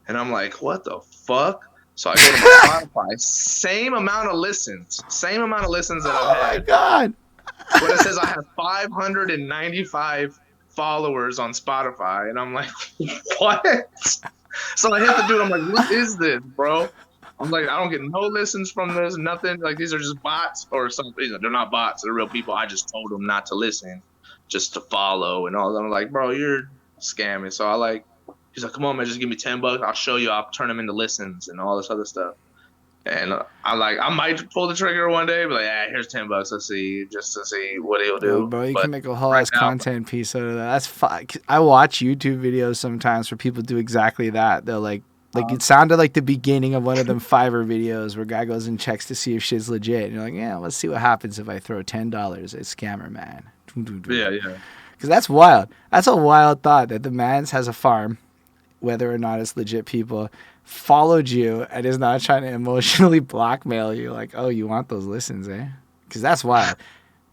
And I'm like, what the fuck? So I go to my Spotify, same amount of listens that I've had. Oh my God. But it says I have 595 followers on Spotify. And I'm like, what? So I hit the dude. I'm like, what is this, bro? I'm like, I don't get no listens from this, nothing. Like, these are just bots or something. They're not bots. They're real people. I just told them not to listen, just to follow and all that. I'm like, bro, you're scamming. So he's like, come on, man, just give me $10. I'll show you. I'll turn them into listens and all this other stuff. And I might pull the trigger one day, but like, here's $10. Let's see, just to see what he'll do. Yo, bro, you can make a whole ass content piece out of that. That's fine. I watch YouTube videos sometimes where people do exactly that. They'll like it sounded like the beginning of one of them Fiverr videos where guy goes and checks to see if shit's legit. And you're like, yeah, let's see what happens if I throw $10 at Scammer Man. Yeah. Because that's wild. That's a wild thought that the man's has a farm, whether or not it's legit people, followed you and is not trying to emotionally blackmail you. Like, oh, you want those listens, eh? Because that's wild.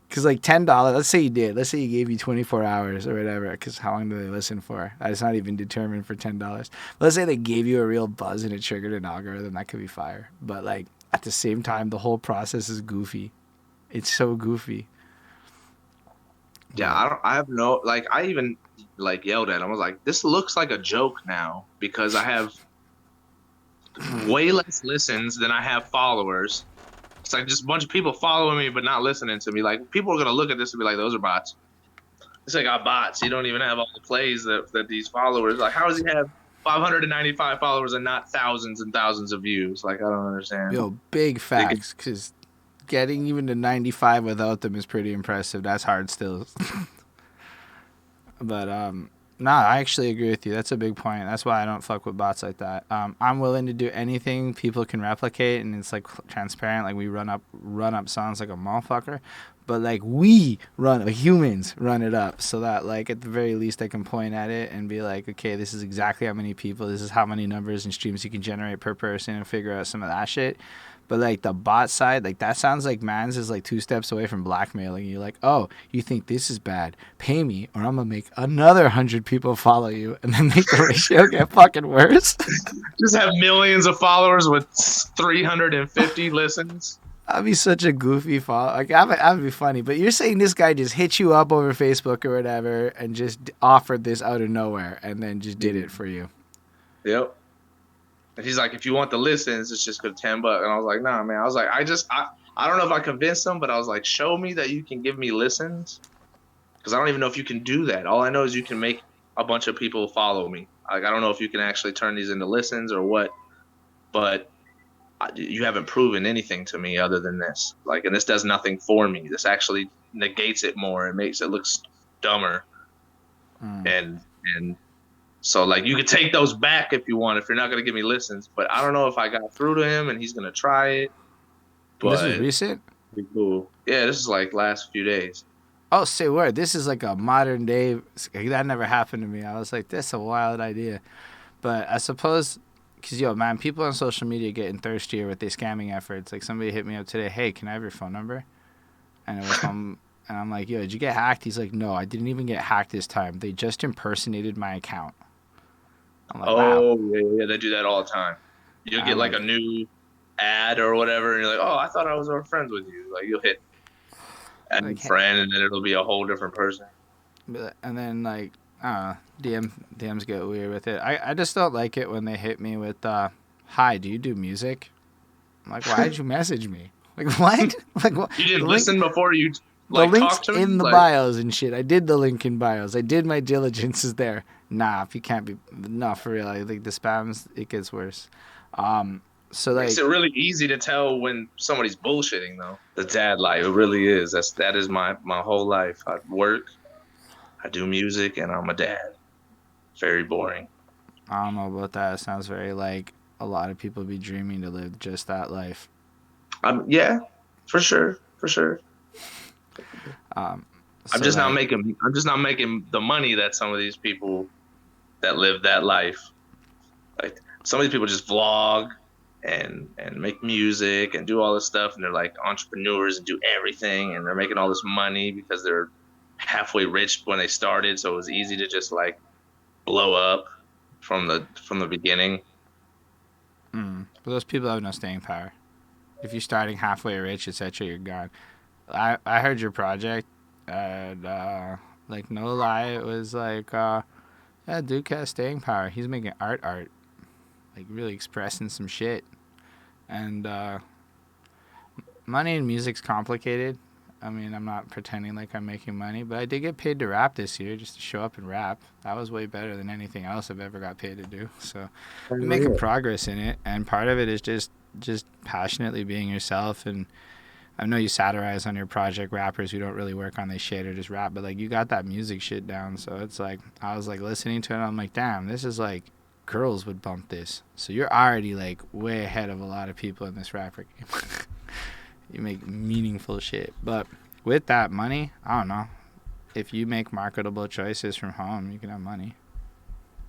Because like $10, let's say you did. Let's say he gave you 24 hours or whatever. Because how long do they listen for? That's not even determined for $10. But let's say they gave you a real buzz and it triggered an algorithm. That could be fire. But like at the same time, the whole process is goofy. It's so goofy. Yeah, I have no, like, I even like yelled at him. I was like, this looks like a joke now because I have way less listens than I have followers. It's like just a bunch of people following me but not listening to me. Like, people are gonna look at this and be like, those are bots. It's like, got bots. You don't even have all the plays that these followers. Like, how does he have 595 followers and not thousands and thousands of views? Like, I don't understand. Yo, big facts. Because getting even to 95 without them is pretty impressive. That's hard still. But I actually agree with you. That's a big point. That's why I don't fuck with bots like that. I'm willing to do anything people can replicate, and it's like transparent. Like we run up songs like a motherfucker, but like humans run it up, so that like at the very least I can point at it and be like, okay, this is exactly how many people, this is how many numbers and streams you can generate per person, and figure out some of that shit. But like the bot side, like that sounds like Mans is like 2 steps away from blackmailing you. Like, oh, you think this is bad? Pay me, or I'm gonna make another 100 people follow you, and then make the ratio get fucking worse. Just have millions of followers with 350 listens. That'd be such a goofy follow. Like that would be funny. But you're saying this guy just hit you up over Facebook or whatever, and just offered this out of nowhere, and then just did it for you. Yep. And he's like, if you want the listens, it's just for $10. And I was like, nah, man. I was like, I don't know if I convinced him, but I was like, show me that you can give me listens. Because I don't even know if you can do that. All I know is you can make a bunch of people follow me. Like, I don't know if you can actually turn these into listens or what, but you haven't proven anything to me other than this. Like, and this does nothing for me. This actually negates it more. It makes it look dumber. And so, like, you could take those back if you want, if you're not going to give me listens. But I don't know if I got through to him and he's going to try it. But this is recent? Pretty cool. Yeah, this is like last few days. Oh, say word. This is like a modern day. That never happened to me. I was like, that's a wild idea. But I suppose, because, yo, man, people on social media getting thirstier with their scamming efforts. Like, somebody hit me up today, hey, can I have your phone number? And it was from... And I'm like, yo, did you get hacked? He's like, no, I didn't even get hacked this time. They just impersonated my account. I'm like, wow. Yeah, they do that all the time. You'll get like a new ad or whatever, and you're like, oh, I thought I was friends with you. Like, you'll hit add like, friend, and then it'll be a whole different person. And then, like, I don't know, DMs get weird with it. I just don't like it when they hit me with, hi, do you do music? I'm like, why did you message me? Like, what? Like, what? You didn't listen before you The Like, links talk to in me. the Like, bios and shit. I did the link in bios. I did my diligences there. Nah, if you can't be, no, for real. I think the spams, it gets worse. So makes like, it really easy to tell when somebody's bullshitting, though. The dad life, it really is. That is my whole life. I work, I do music, and I'm a dad. Very boring. I don't know about that. It sounds very like a lot of people be dreaming to live just that life. Yeah, for sure, for sure. Um, so like, I'm just not making the money that some of these people that live that life. Like some of these people just vlog and make music and do all this stuff, and they're like entrepreneurs and do everything, and they're making all this money because they're halfway rich when they started, so it was easy to just like blow up from the beginning. but those people have no staying power. If you're starting halfway rich, etc., you're gone. I heard your project, and like no lie, it was like yeah, Duke has staying power. He's making art, like really expressing some shit. And money in music's complicated. I mean, I'm not pretending like I'm making money, but I did get paid to rap this year, just to show up and rap. That was way better than anything else I've ever got paid to do. So I'm making progress in it, and part of it is just passionately being yourself. And I know you satirize on your project rappers who don't really work on their shit or just rap, but like you got that music shit down. So it's like I was like listening to it, and I'm like, damn, this is like girls would bump this. So you're already like way ahead of a lot of people in this rapper game. You make meaningful shit. But with that money, I don't know. If you make marketable choices from home, you can have money.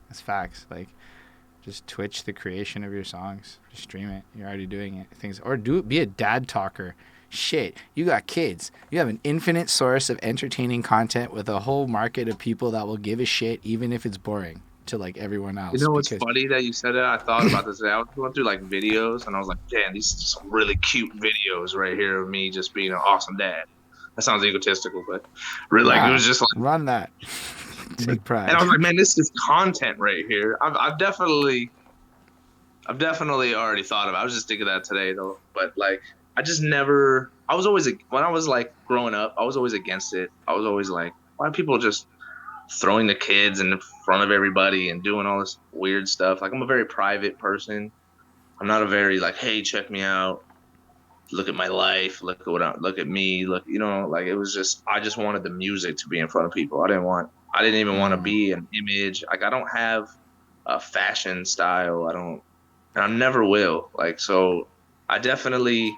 That's facts. Like, just Twitch the creation of your songs. Just stream it. You're already doing it. Things or do be a dad talker. Shit, you got kids. You have an infinite source of entertaining content with a whole market of people that will give a shit, even if it's boring to like everyone You else. know what's Because funny that you said that? I thought about this today. I was going through like videos, and I was like, damn, these are some really cute videos right here of me just being an awesome dad. That sounds egotistical, but really, like it nah, was just like, run that. Take and I pride. was like, man, this is content right here. I've definitely already thought about it. I was just thinking that today though. But like I just never I was always when I was like growing up, I was always against it. I was always like, why are people just throwing the kids in front of everybody and doing all this weird stuff? Like I'm a very private person. I'm not a very like, hey, check me out. Look at my life. Look at me. Look, like it was just I just wanted the music to be in front of people. I didn't even want to Mm. be an image. Like I don't have a fashion style. I don't and I never will. Like so, I definitely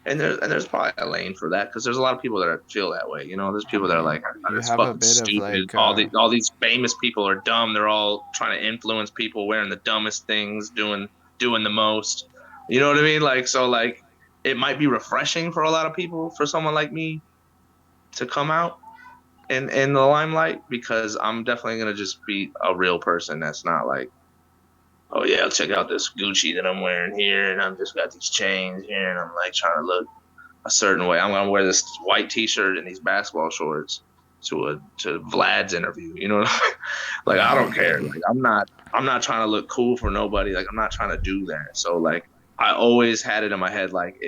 there's probably a lane for that because there's a lot of people that feel that way. There's I people that are like, mean, you it's have a fucking bit of stupid. like All these famous people are dumb. They're all trying to influence people, wearing the dumbest things, doing the most. You know what I mean? Like so, like it might be refreshing for a lot of people for someone like me to come out in the limelight because I'm definitely gonna just be a real person that's not like, oh yeah, check out this Gucci that I'm wearing here, and I've just got these chains here, and I'm like trying to look a certain way. I'm gonna wear this white T-shirt and these basketball shorts to Vlad's interview. Like I don't care. Like I'm not trying to look cool for nobody. Like I'm not trying to do that. So like I always had it in my head like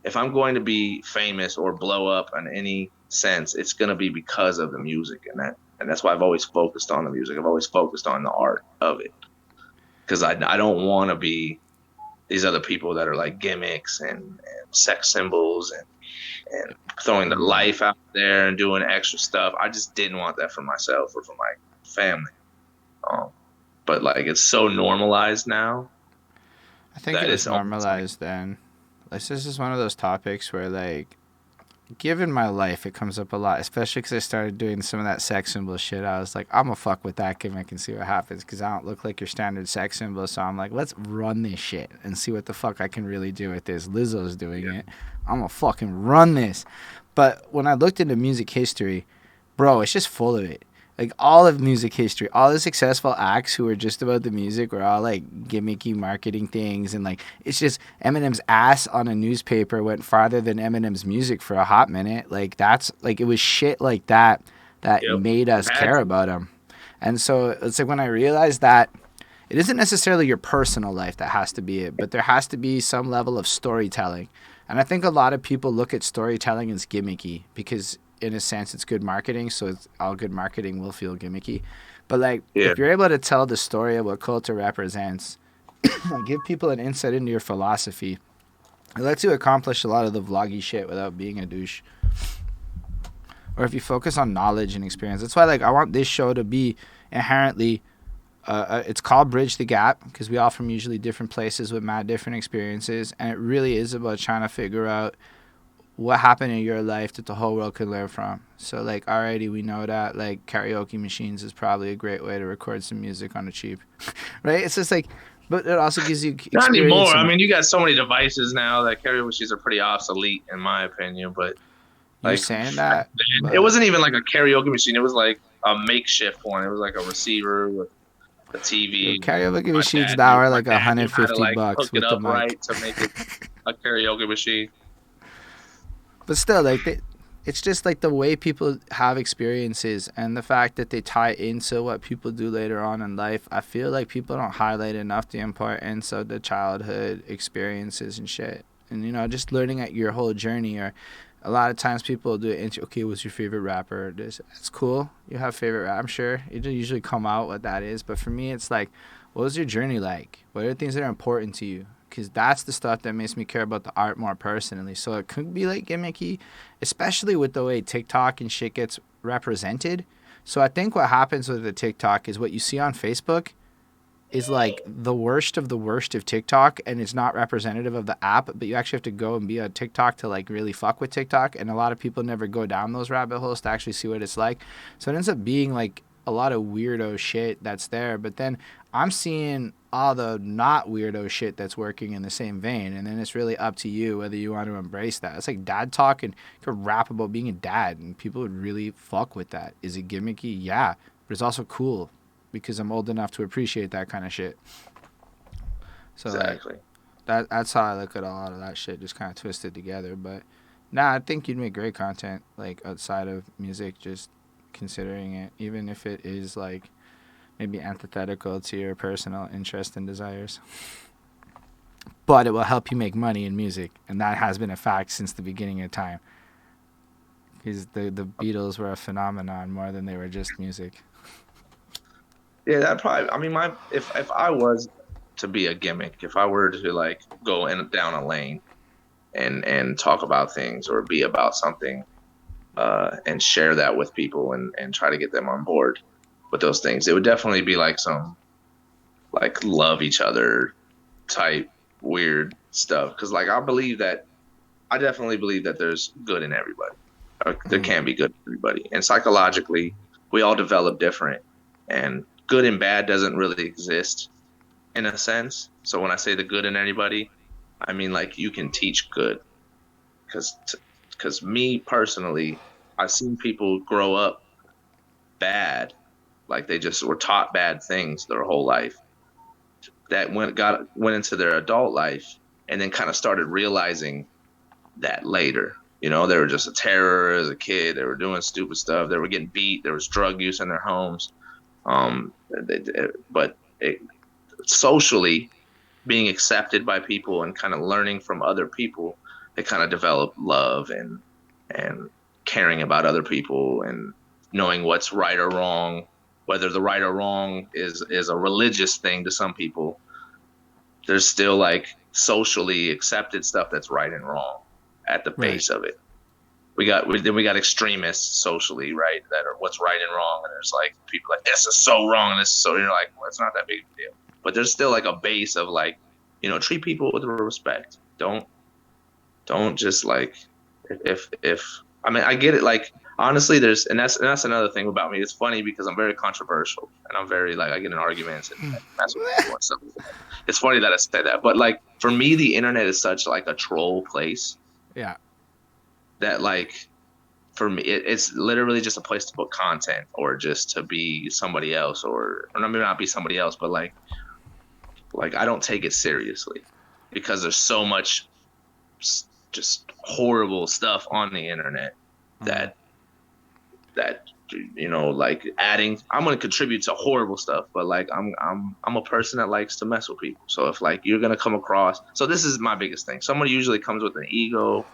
if I'm going to be famous or blow up in any sense, it's gonna be because of the music and that's why I've always focused on the music. I've always focused on the art of it because I don't want to be these other people that are like gimmicks and sex symbols and throwing their life out there and doing extra stuff. I just didn't want that for myself or for my family. Um, but like it's so normalized now I think it that was it's almost like normalized then. This is one of those topics where, like, given my life, it comes up a lot, especially because I started doing some of that sex symbol shit. I was like, I'm going to fuck with that gimmick and see what happens because I don't look like your standard sex symbol. So I'm like, let's run this shit and see what the fuck I can really do with this. Lizzo's doing it. I'm going to fucking run this. But when I looked into music history, bro, it's just full of it. Like all of music history, all the successful acts who were just about the music were all like gimmicky marketing things, and like it's just Eminem's ass on a newspaper went farther than Eminem's music for a hot minute. Like that's like it was shit like that that yep, made us had care to. about him. And so it's like when I realized that it isn't necessarily your personal life that has to be it, but there has to be some level of storytelling. And I think a lot of people look at storytelling as gimmicky because, in a sense, it's good marketing. So all good marketing will feel gimmicky. But like, Yeah. if you're able to tell the story of what Coulter represents, give people an insight into your philosophy, it lets you accomplish a lot of the vloggy shit without being a douche. Or if you focus on knowledge and experience, that's why like I want this show to be inherently. It's called Bridge the Gap because we all from usually different places with mad different experiences, and it really is about trying to figure out what happened in your life that the whole world could learn from. So like already we know that like karaoke machines is probably a great way to record some music on the cheap, right? It's just like, but it also gives you Not experience anymore. I and mean, you got so many devices now that karaoke machines are pretty obsolete, in my opinion. But you're like saying back that, then, it but wasn't even like a karaoke machine. It was like a makeshift one. It was like a receiver with a yo, TV. karaoke machines now are My like dad knew how to like hook $150 it with the up mic. right to make it a karaoke machine. But still, like it's just like the way people have experiences and the fact that they tie into what people do later on in life. I feel like people don't highlight enough the importance of the childhood experiences and shit. And you know, just learning at your whole journey. Or a lot of times people do it. Okay, what's your favorite rapper? That's cool. You have favorite rap. I'm sure it don't usually come out what that is. But for me, it's like, what was your journey like? What are the things that are important to you? Because that's the stuff that makes me care about the art more personally. So it could be like gimmicky, especially with the way TikTok and shit gets represented. So I think what happens with the TikTok is what you see on Facebook is like the worst of TikTok, and it's not representative of the app, but you actually have to go and be on TikTok to like really fuck with TikTok, and a lot of people never go down those rabbit holes to actually see what it's like. So it ends up being like a lot of weirdo shit that's there, but then I'm seeing all the not weirdo shit that's working in the same vein, and then it's really up to you whether you want to embrace that. It's like dad talk, and you could rap about being a dad, and people would really fuck with that. Is it gimmicky? Yeah, but it's also cool because I'm old enough to appreciate that kind of shit. So like Exactly. that's how I look at a lot of that shit, just kind of twisted together. But nah, I think you'd make great content like outside of music, just considering it, even if it is like maybe antithetical to your personal interest and desires. But it will help you make money in music, and that has been a fact since the beginning of time. Because the Beatles were a phenomenon more than they were just music. Yeah, that probably. I mean, my if I was to be a gimmick, if I were to like go in down a lane and talk about things or be about something, and share that with people and try to get them on board with those things, it would definitely be like some like love each other type weird stuff. Because like I definitely believe that there's good in everybody. There Mm. can be good in everybody, and psychologically, we all develop different, and good and bad doesn't really exist in a sense. So when I say the good in anybody, I mean like you can teach good because me personally, I've seen people grow up bad, like they just were taught bad things their whole life. That went into their adult life and then kind of started realizing that later. You know, they were just a terror as a kid. They were doing stupid stuff. They were getting beat. There was drug use in their homes. But socially, being accepted by people and kind of learning from other people, they kind of develop love and caring about other people and knowing what's right or wrong. Whether the right or wrong is a religious thing to some people, there's still like socially accepted stuff that's right and wrong at the Right. base of it. We got extremists socially, right? That are what's right and wrong, and there's like people like this is so wrong, this is so you're like, well, it's not that big of a deal. But there's still like a base of like, treat people with respect. Don't just like if I mean I get it like honestly there's and that's another thing about me. It's funny because I'm very controversial and I'm very like I get in arguments and mess with people and stuff. It's funny that I say that, but like for me the internet is such like a troll place Yeah. that like for me it's literally just a place to put content or just to be somebody else or maybe not be somebody else, but like I don't take it seriously because there's so much just horrible stuff on the internet Mm. that that you know, like adding. I'm gonna contribute to horrible stuff, but like I'm a person that likes to mess with people. So if like you're gonna come across, so this is my biggest thing. Somebody usually comes with an ego,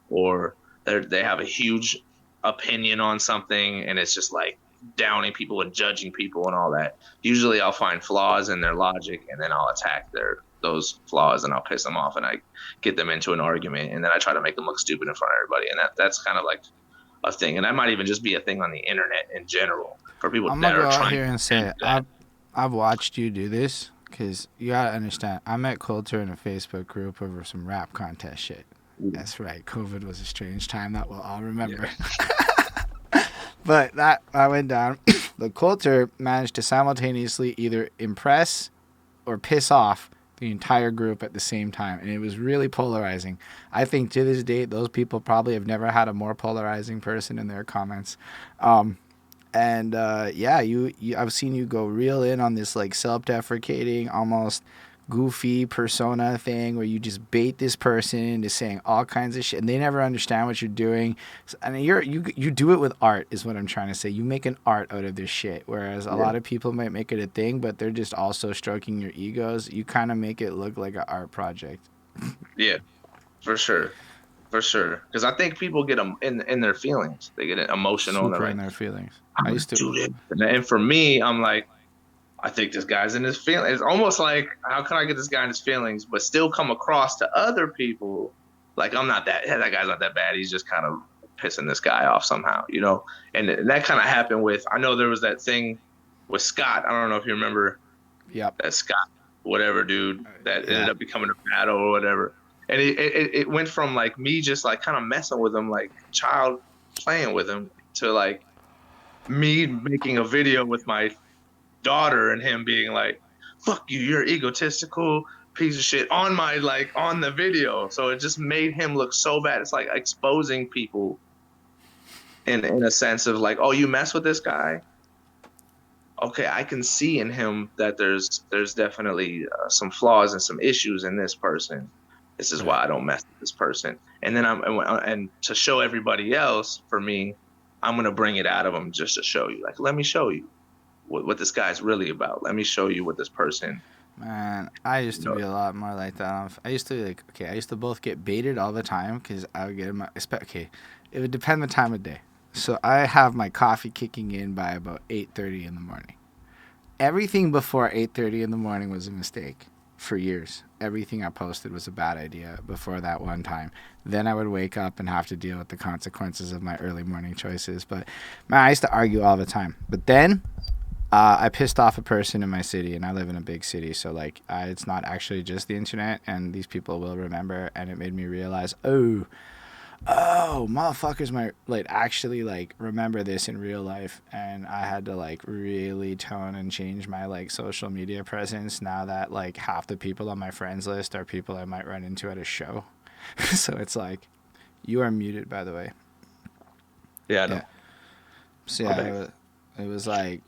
or they have a huge opinion on something, and it's just like downing people and judging people and all that. Usually, I'll find flaws in their logic, and then I'll attack those flaws, and I'll piss them off, and I get them into an argument, and then I try to make them look stupid in front of everybody, and that's kind of like a thing, and that might even just be a thing on the internet in general for people I'm that gonna go are out trying here and to do say that. I've watched you do this because you gotta understand. I met Coulter in a Facebook group over some rap contest shit. That's right. COVID was a strange time that we'll all remember. But that I went down. The Coulter managed to simultaneously either impress or piss off the entire group at the same time, and it was really polarizing. I think to this date, those people probably have never had a more polarizing person in their comments. And yeah, I've seen you go real in on this like self-deprecating, almost goofy persona thing where you just bait this person into saying all kinds of shit, and they never understand what you're doing. And you do it with art, is what I'm trying to say. You make an art out of this shit, whereas a lot of people might make it a thing, but they're just also stroking your egos. You kind of make it look like an art project. Yeah, for sure. For sure, because I think people get them in their feelings. They get emotional, and they're Super in like, their feelings. "I'm I gonna used to. do this." And for me, I'm like, I think this guy's in his feelings. It's almost like, how can I get this guy in his feelings, but still come across to other people like I'm not that. Yeah, that guy's not that bad. He's just kind of pissing this guy off somehow, you know. And that kind of happened with. I know there was that thing with Scott. I don't know if you remember Yep. that Scott, whatever dude, that ended Yeah. up becoming a battle or whatever. And it went from like me just like kind of messing with him, like child playing with him, to like me making a video with my daughter and him being like, "Fuck you, you're egotistical piece of shit," on my like on the video. So it just made him look so bad. It's like exposing people in a sense of like, "Oh, you mess with this guy? Okay, I can see in him that there's definitely some flaws and some issues in this person. This is Right. why I don't mess with this person." And then and to show everybody else, for me, I'm gonna bring it out of them just to show you. Like, let me show you what this guy's really about. Let me show you what this person, Man, I used you to know. be a lot more like that. I used to like, okay, I used to both get baited all the time because I would get in my, okay, it would depend the time of day. So I have my coffee kicking in by about 8:30 in the morning. Everything before 8:30 in the morning was a mistake for years. Everything I posted was a bad idea before that one time. Then I would wake up and have to deal with the consequences of my early morning choices. But man, I used to argue all the time. But then I pissed off a person in my city, and I live in a big city, so like it's not actually just the internet, and these people will remember. And it made me realize, motherfuckers might like actually like remember this in real life, and I had to like really tone and change my like social media presence now that like half the people on my friends list are people I might run into at a show. So it's like, you are muted, by the way. Yeah, I Yeah. know. So My yeah, bad. it was like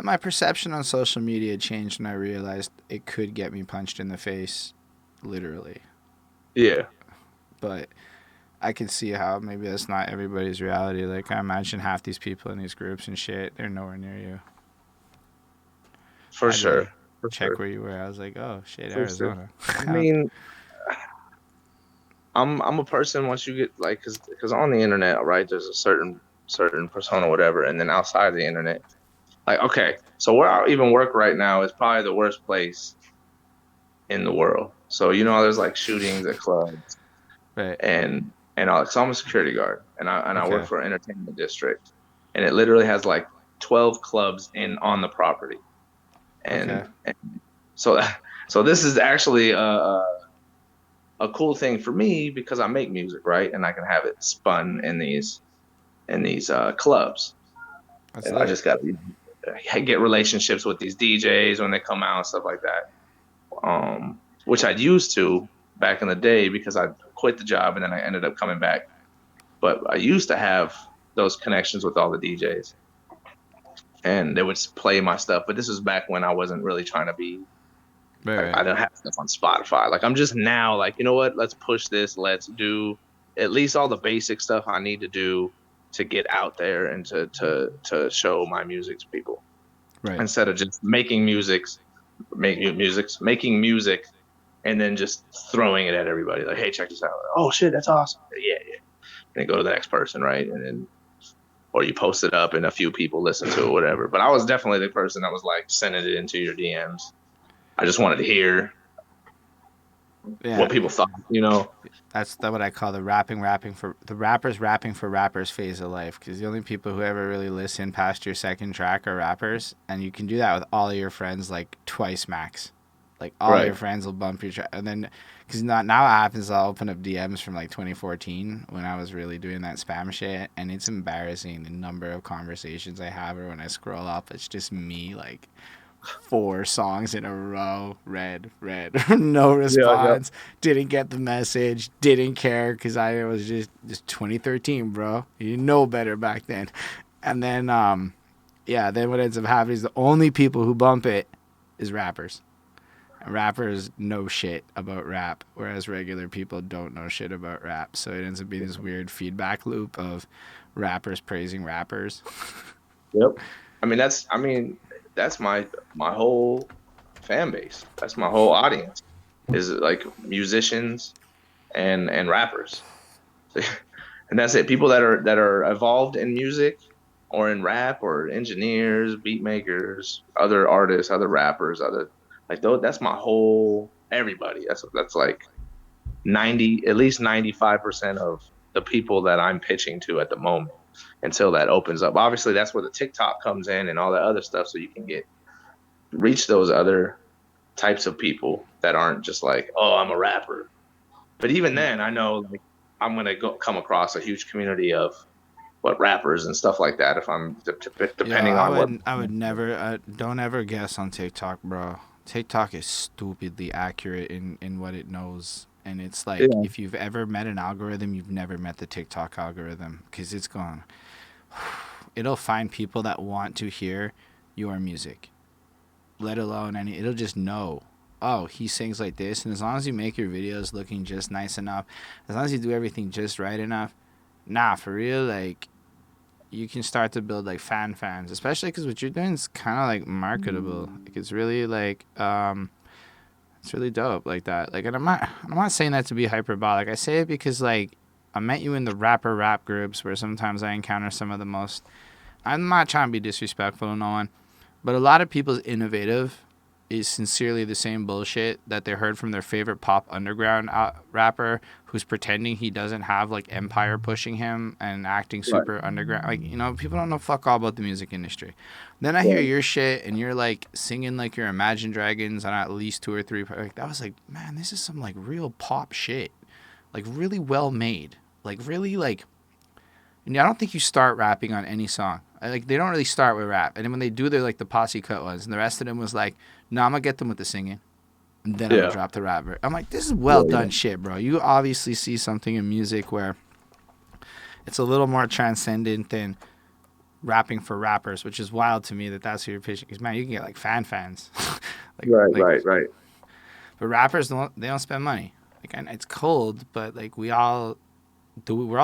my perception on social media changed when I realized it could get me punched in the face, literally. Yeah, But I can see how maybe that's not everybody's reality. Like I imagine half these people in these groups and shit, they're nowhere near you. for I had to like sure. For check sure. where you were. I was like, oh shit, For sure. Arizona. I mean, I'm a person once you get like, cause on the internet, right, there's a certain persona, whatever, and then outside the internet, like, okay, so where I even work right now is probably the worst place in the world. So you know, there's like shootings at clubs Right. and all. So I'm a security guard, and I work Okay. for an entertainment district, and it literally has like 12 clubs in on the property, Okay. and so so this is actually a cool thing for me because I make music, right? And I can have it spun in these clubs. That's And I lit. just got to get relationships with these DJs when they come out and stuff like that. Which I used to back in the day because I quit the job and then I ended up coming back. But I used to have those connections with all the DJs and they would play my stuff. But this was back when I wasn't really trying to be Right. like, Right. I don't have stuff on Spotify. Like I'm just now like, you know what? Let's push this. Let's do at least all the basic stuff I need to do. to get out there and to show my music to people Right. instead of just making music and then just throwing it at everybody like, hey, check this out. Oh shit, that's awesome. Yeah, yeah. And then go to the next person, right? And then or you post it up and a few people listen to it, whatever. But I was definitely the person that was like sending it into your DMs. I just wanted to hear Yeah. what people thought, you know? That's what I call the rapping for rappers phase of life. Because the only people who ever really listen past your second track are rappers, and you can do that with all of your friends like twice max. Like all your Right. friends will bump your track, and then because now what happens, I'll open up DMs from like 2014 when I was really doing that spam shit, and it's embarrassing the number of conversations I have, or when I scroll up, it's just me like 4 songs in a row. Red, no Yeah, yeah. response. Didn't get the message. Didn't care because I was just 2013, bro. You didn't know better back then. And then, yeah, then what ends up happening is the only people who bump it is rappers. And rappers know shit about rap, whereas regular people don't know shit about rap. So it ends up being this weird feedback loop of rappers praising rappers. Yep. That's my whole fan base. That's my whole audience is like musicians and rappers. And that's it. People that are involved in music or in rap or engineers, beat makers, other artists, other rappers, other like those, that's my whole everybody. That's like 90 at least 95% of the people that I'm pitching to at the moment until that opens up. Obviously that's where the TikTok comes in and all that other stuff so you can reach those other types of people that aren't just like, oh, I'm a rapper. But even then, I know like I'm gonna come across a huge community of what rappers and stuff like that. If I'm Yo, depending on what. I would never don't ever guess on TikTok, bro. TikTok is stupidly accurate in what it knows, and it's like Yeah, if you've ever met an algorithm, you've never met the TikTok algorithm because it's gone. It'll find people that want to hear your music, let alone any. It'll just know. Oh, he sings like this, and as long as you make your videos looking just nice enough, as long as you do everything just right enough, nah, for real, like you can start to build like fans, especially because what you're doing is kind of like marketable. Like it's really like it's really dope like that. Like, and I'm not saying that to be hyperbolic. I say it because like I met you in the rap groups where sometimes I encounter some of the most. I'm not trying to be disrespectful to no one, but a lot of people's innovative is sincerely the same bullshit that they heard from their favorite pop underground rapper who's pretending he doesn't have like empire pushing him and acting right, super underground. Like, you know, people don't know fuck all about the music industry. Then I hear right. your shit and you're like singing like your Imagine Dragons on at least 2 or 3. Like, that was like, man, this is some like real pop shit. Like really well made. Like really like. And I don't think you start rapping on any song. Like they don't really start with rap, and then when they do, they're like the posse cut ones, and the rest of them was like, "No, I'm gonna get them with the singing, and then I'm gonna Yeah, drop the rapper." I'm like, "This is well yeah, yeah. done shit, bro. You obviously see something in music where it's a little more transcendent than rapping for rappers, which is wild to me that that's who you're pitching. Because man, you can get like fans, Right, like, right, right. but rappers don't spend money. Like and it's cold, but like we're all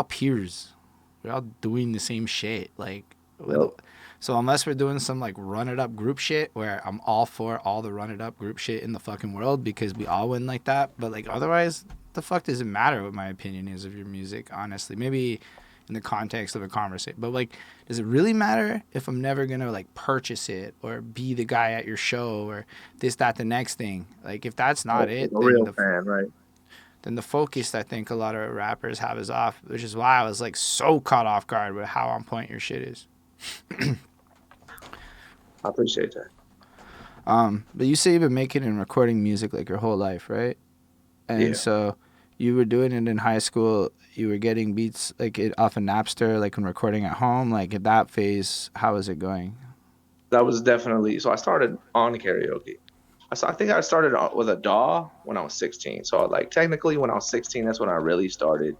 peers. We're all doing the same shit. Like, Yep. so unless we're doing some like run it up group shit where I'm all for all the run it up group shit in the fucking world because we all win like that. But like otherwise, the fuck does it matter what my opinion is of your music? Honestly, maybe in the context of a conversation, but like, does it really matter if I'm never gonna like purchase it or be the guy at your show or this, that, the next thing? Like, if that's not Like it, a real fan, right? then the focus I think a lot of rappers have is off, which is why I was like so caught off guard with how on point your shit is. I appreciate that. But you say you've been making and recording music like your whole life, right? And Yeah, so you were doing it in high school. You were getting beats like it off of Napster, like when recording at home. Like at that phase, how was it going? that was definitely. So I started on karaoke. I think I started with a DAW when I was 16. So like technically, when I was 16, that's when I really started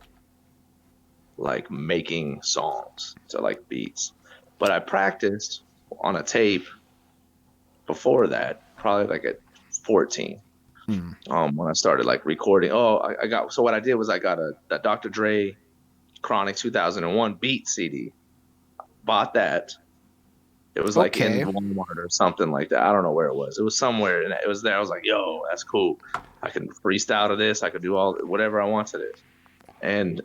like making songs, so like beats. But I practiced on a tape before that, probably like at 14. Hmm. When I started like recording. Oh, I got so what I did was I got a Dr. Dre Chronic 2001 beat CD. Bought that. It was like in Okay. Walmart or something like that. I don't know where it was. It was somewhere, and it was there. I was like, "Yo, that's cool. I can freestyle to this. I could do all whatever I want to this." And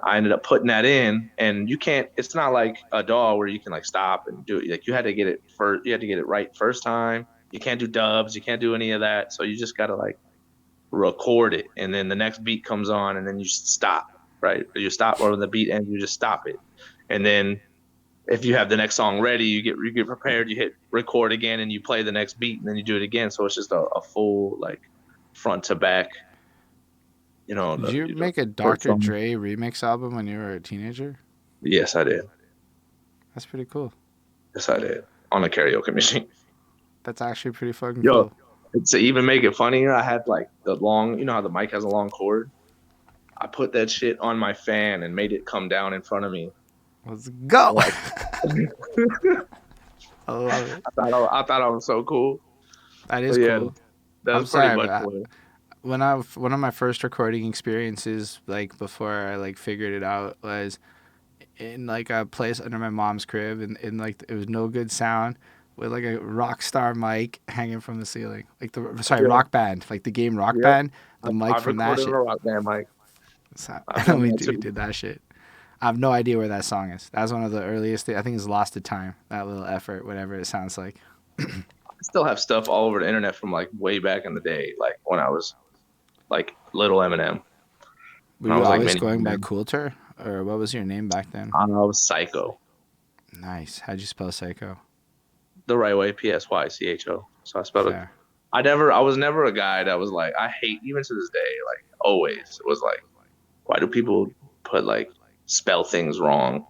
I ended up putting that in. And you can't. It's not like a DAW where you can like stop and do it. Like you had to get it first. You had to get it right first time. You can't do dubs. You can't do any of that. So you just gotta like record it, and then the next beat comes on, and then you stop. Right? You stop, or when the beat ends, you just stop it, and then if you have the next song ready, you get prepared, you hit record again, and you play the next beat, and then you do it again. So it's just a full like front to back, Did you the make a first Dr. song. Dre remix album when you were a teenager? Yes, I did. That's pretty cool. Yes, I did on a karaoke machine. That's actually pretty fucking Yo, cool. to even make it funnier, I had like the long, you know how the mic has a long cord. I put that shit on my fan and made it come down in front of me. Let's go. Like I love it. I thought I was so cool. That But is yeah, cool. I'm that's pretty sorry, much but what. one of my first recording experiences, like before I like figured it out, was in like a place under my mom's crib, and in like it was no good sound with like a rock star mic hanging from the ceiling, like the sorry Yeah, Rock Band, like the game Rock yep. Band, the mic I've from that recorded a shit. rock band, Mike. So, I've done we that we too. did that shit. I have no idea where that song is. That's one of the earliest. I think it's Lost to Time. That little effort, whatever it sounds like. I still have stuff all over the internet from like way back in the day, like when I was like little Eminem, Were when I you was like always mini going by Eminem. Coulter, or what was your name back then? I was Psycho, Nice. How'd you spell psycho? the right way, Psycho. So I spelled it. Fair. I was never a guy that was like, I hate, even to this day, like always, it was like, why do people put like spell things wrong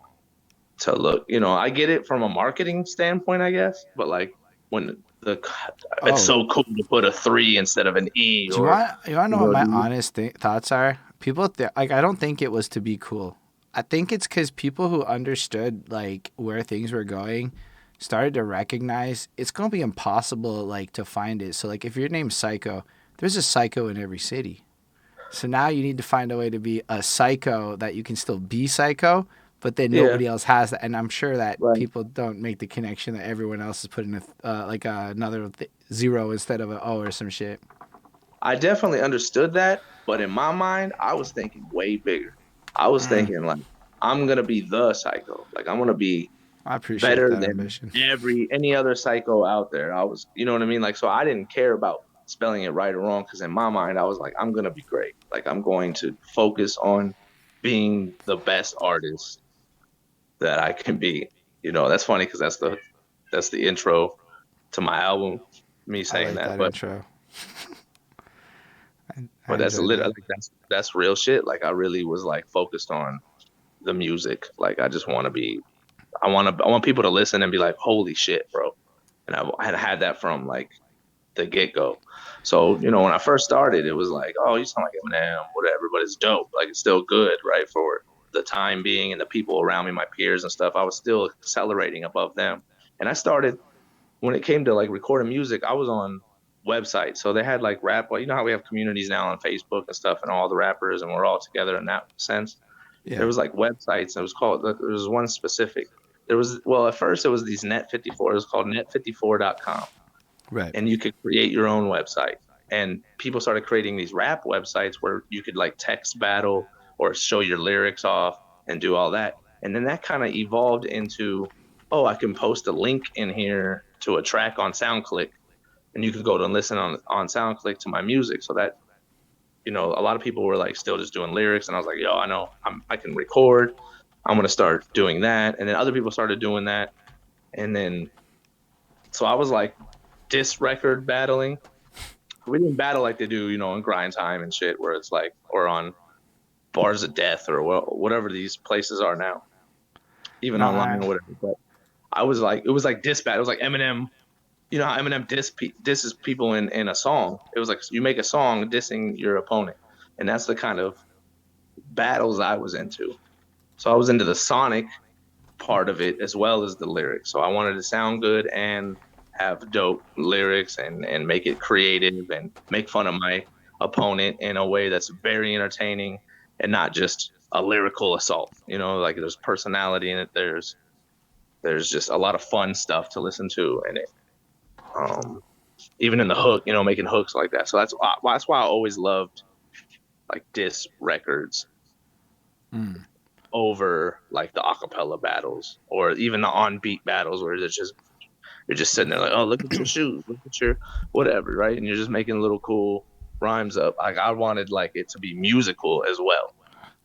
to look, I get it from a marketing standpoint, I guess, but like when it's Oh, so cool to put a three instead of an E do or, you want to know what my dude. honest thoughts are? People like I don't think it was to be cool. I think it's because people who understood like where things were going started to recognize it's gonna be impossible like to find it. So like if your name's Psycho, there's a psycho in every city. So now you need to find a way to be a psycho that you can still be psycho, but then Yeah, nobody else has that. And I'm sure that right. people don't make the connection that everyone else is putting another zero instead of an O or some shit. I definitely understood that, but in my mind, I was thinking way bigger. I was Mm, thinking like I'm gonna be the psycho. Like I'm gonna be I appreciate better that than ambition. any other psycho out there. I was, you know what I mean? Like so I didn't care about spelling it right or wrong because in my mind I was like I'm gonna be great. Like I'm going to focus on being the best artist that I can be. That's funny because that's the intro to my album, me I saying like that. that But intro. I but that's enjoyed lit. that. Like that's real shit. Like I really was like focused on the music. Like I just want to be. I want people to listen and be like, holy shit, bro. And I had that from like the get go. So when I first started, it was like, oh, you sound like Eminem, whatever, but it's dope. Like it's still good, right? For the time being and the people around me, my peers and stuff, I was still accelerating above them. And I started when it came to like recording music, I was on websites. So they had like rap, well, you know how we have communities now on Facebook and stuff and all the rappers and we're all together in that sense. There Yeah. was like websites. It was called, there was one specific. There was, well, at first it was these Net 54. It was called net54.com. Right. And you could create your own website. And people started creating these rap websites where you could like text battle or show your lyrics off and do all that. And then that kind of evolved into, oh, I can post a link in here to a track on SoundClick, and you could go to listen on SoundClick to my music. So that a lot of people were like still just doing lyrics, and I was like, yo, I know I can record. I'm gonna start doing that, and then other people started doing that, and then so I was like diss record battling. We didn't battle like they do, in grind time and shit, where it's like, or on bars of death or whatever these places are now, even No, online or whatever. But I was like, it was like diss battle. It was like Eminem. You know how Eminem disses people in a song. It was like you make a song dissing your opponent, and that's the kind of battles I was into. So I was into the sonic part of it as well as the lyrics. So I wanted to sound good and have dope lyrics and make it creative and make fun of my opponent in a way that's very entertaining and not just a lyrical assault. You know, like there's personality in it. There's just a lot of fun stuff to listen to, and it even in the hook, you know, making hooks like that. So that's why I always loved like diss records Mm. over like the acapella battles or even the on beat battles where it's just you're just sitting there like, oh, look at your shoes, look at your whatever, right? And you're just making little cool rhymes up. Like I wanted like it to be musical as well.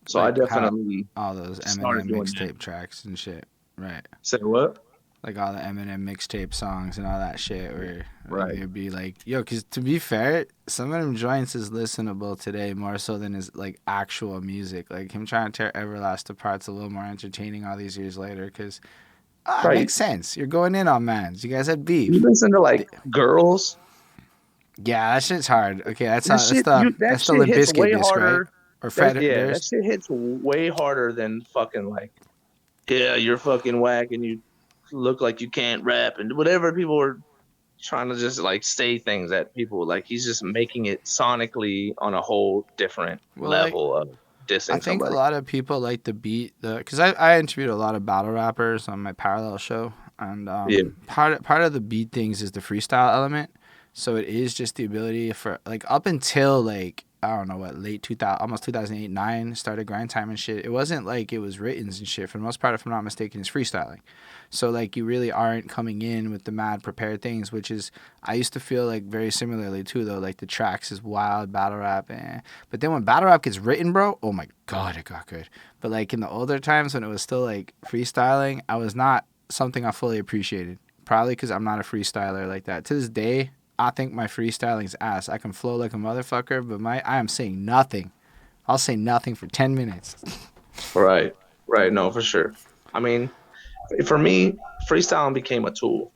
So I Like how definitely all those started Eminem doing that. mixtape tracks and shit, right? Say what? Like all the Eminem mixtape songs and all that shit, where like Right. they'd be like, yo, because to be fair, some of them joints is listenable today more so than his like actual music. Like him trying to tear Everlast apart's a little more entertaining all these years later, because it Right. makes sense. You're going in on mans. You guys had You beef. listen to like girls. Yeah, that shit's hard. Okay, that's That not, shit you that that's the shit Limp hits Bizkit way disc, right? harder. Or That Fred yeah, that Durst. shit hits way harder than fucking like, yeah, you're fucking whack and you look like you can't rap and whatever people are trying to just like say things at people. Like he's just making it sonically on a whole different Well, like level of I dissing think a somebody. lot of people like the beat, because I interviewed a lot of battle rappers on my parallel show, and Yeah. part of the beat things is the freestyle element. So it is just the ability for like up until like I don't know what late 2000, almost 2008 9 started grind time and shit. It wasn't like it was written and shit. For the most part, if I'm not mistaken, it's freestyling. So like you really aren't coming in with the mad prepared things, which is I used to feel like very similarly too though. Like the tracks is wild battle rap, but then when battle rap gets written, bro, oh my god, it got good. But like in the older times when it was still like freestyling, I was not something I fully appreciated. Probably because I'm not a freestyler like that. To this day, I think my freestyling's ass. I can flow like a motherfucker, but I am saying nothing. I'll say nothing for 10 minutes. Right. Right. No, for sure. I mean, for me, freestyling became a tool.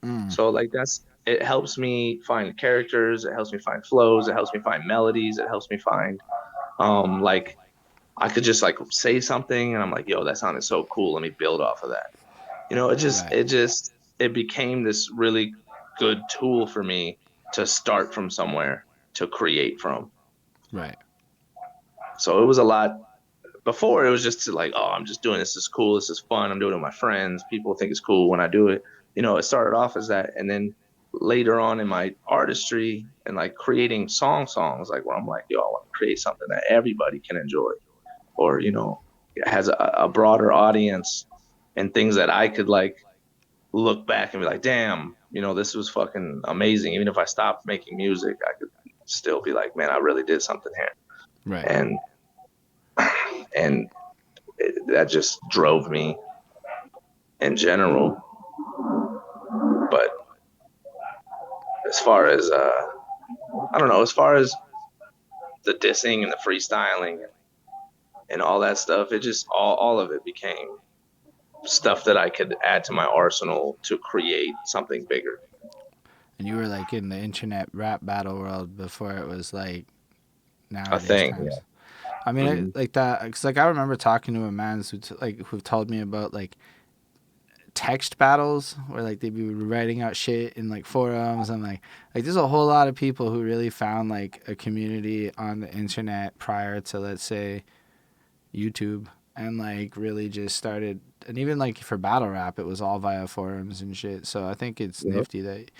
Mm, So like that's it helps me find characters, it helps me find flows, it helps me find melodies, it helps me find like I could just like say something and I'm like, yo, that sounded so cool. Let me build off of that. You know, right, it became this really good tool for me to start from somewhere to create from. right. So it was a lot before it was just to like, oh, I'm just doing this. This is cool. This is fun. I'm doing it with my friends. People think it's cool when I do it. You know, it started off as that. And then later on in my artistry and like creating songs, like where I'm like, yo, I want to create something that everybody can enjoy or, you know, has a broader audience and things that I could like look back and be like, damn, you know, this was fucking amazing. Even if I stopped making music, I could still be like, man, I really did something here. Right. And and that just drove me in general. But as far as I don't know, as far as the dissing and the freestyling and all that stuff, it just all of it became stuff that I could add to my arsenal to create something bigger. And you were like in the internet rap battle world before it was like A nowadays thing, yeah. times. I mean, Mm-hmm. like that, because like I remember talking to a man who told me about like text battles where like they'd be writing out shit in like forums and like there's a whole lot of people who really found like a community on the internet prior to let's say YouTube and like really just started and even like for battle rap it was all via forums and shit. So I think it's Yep. nifty that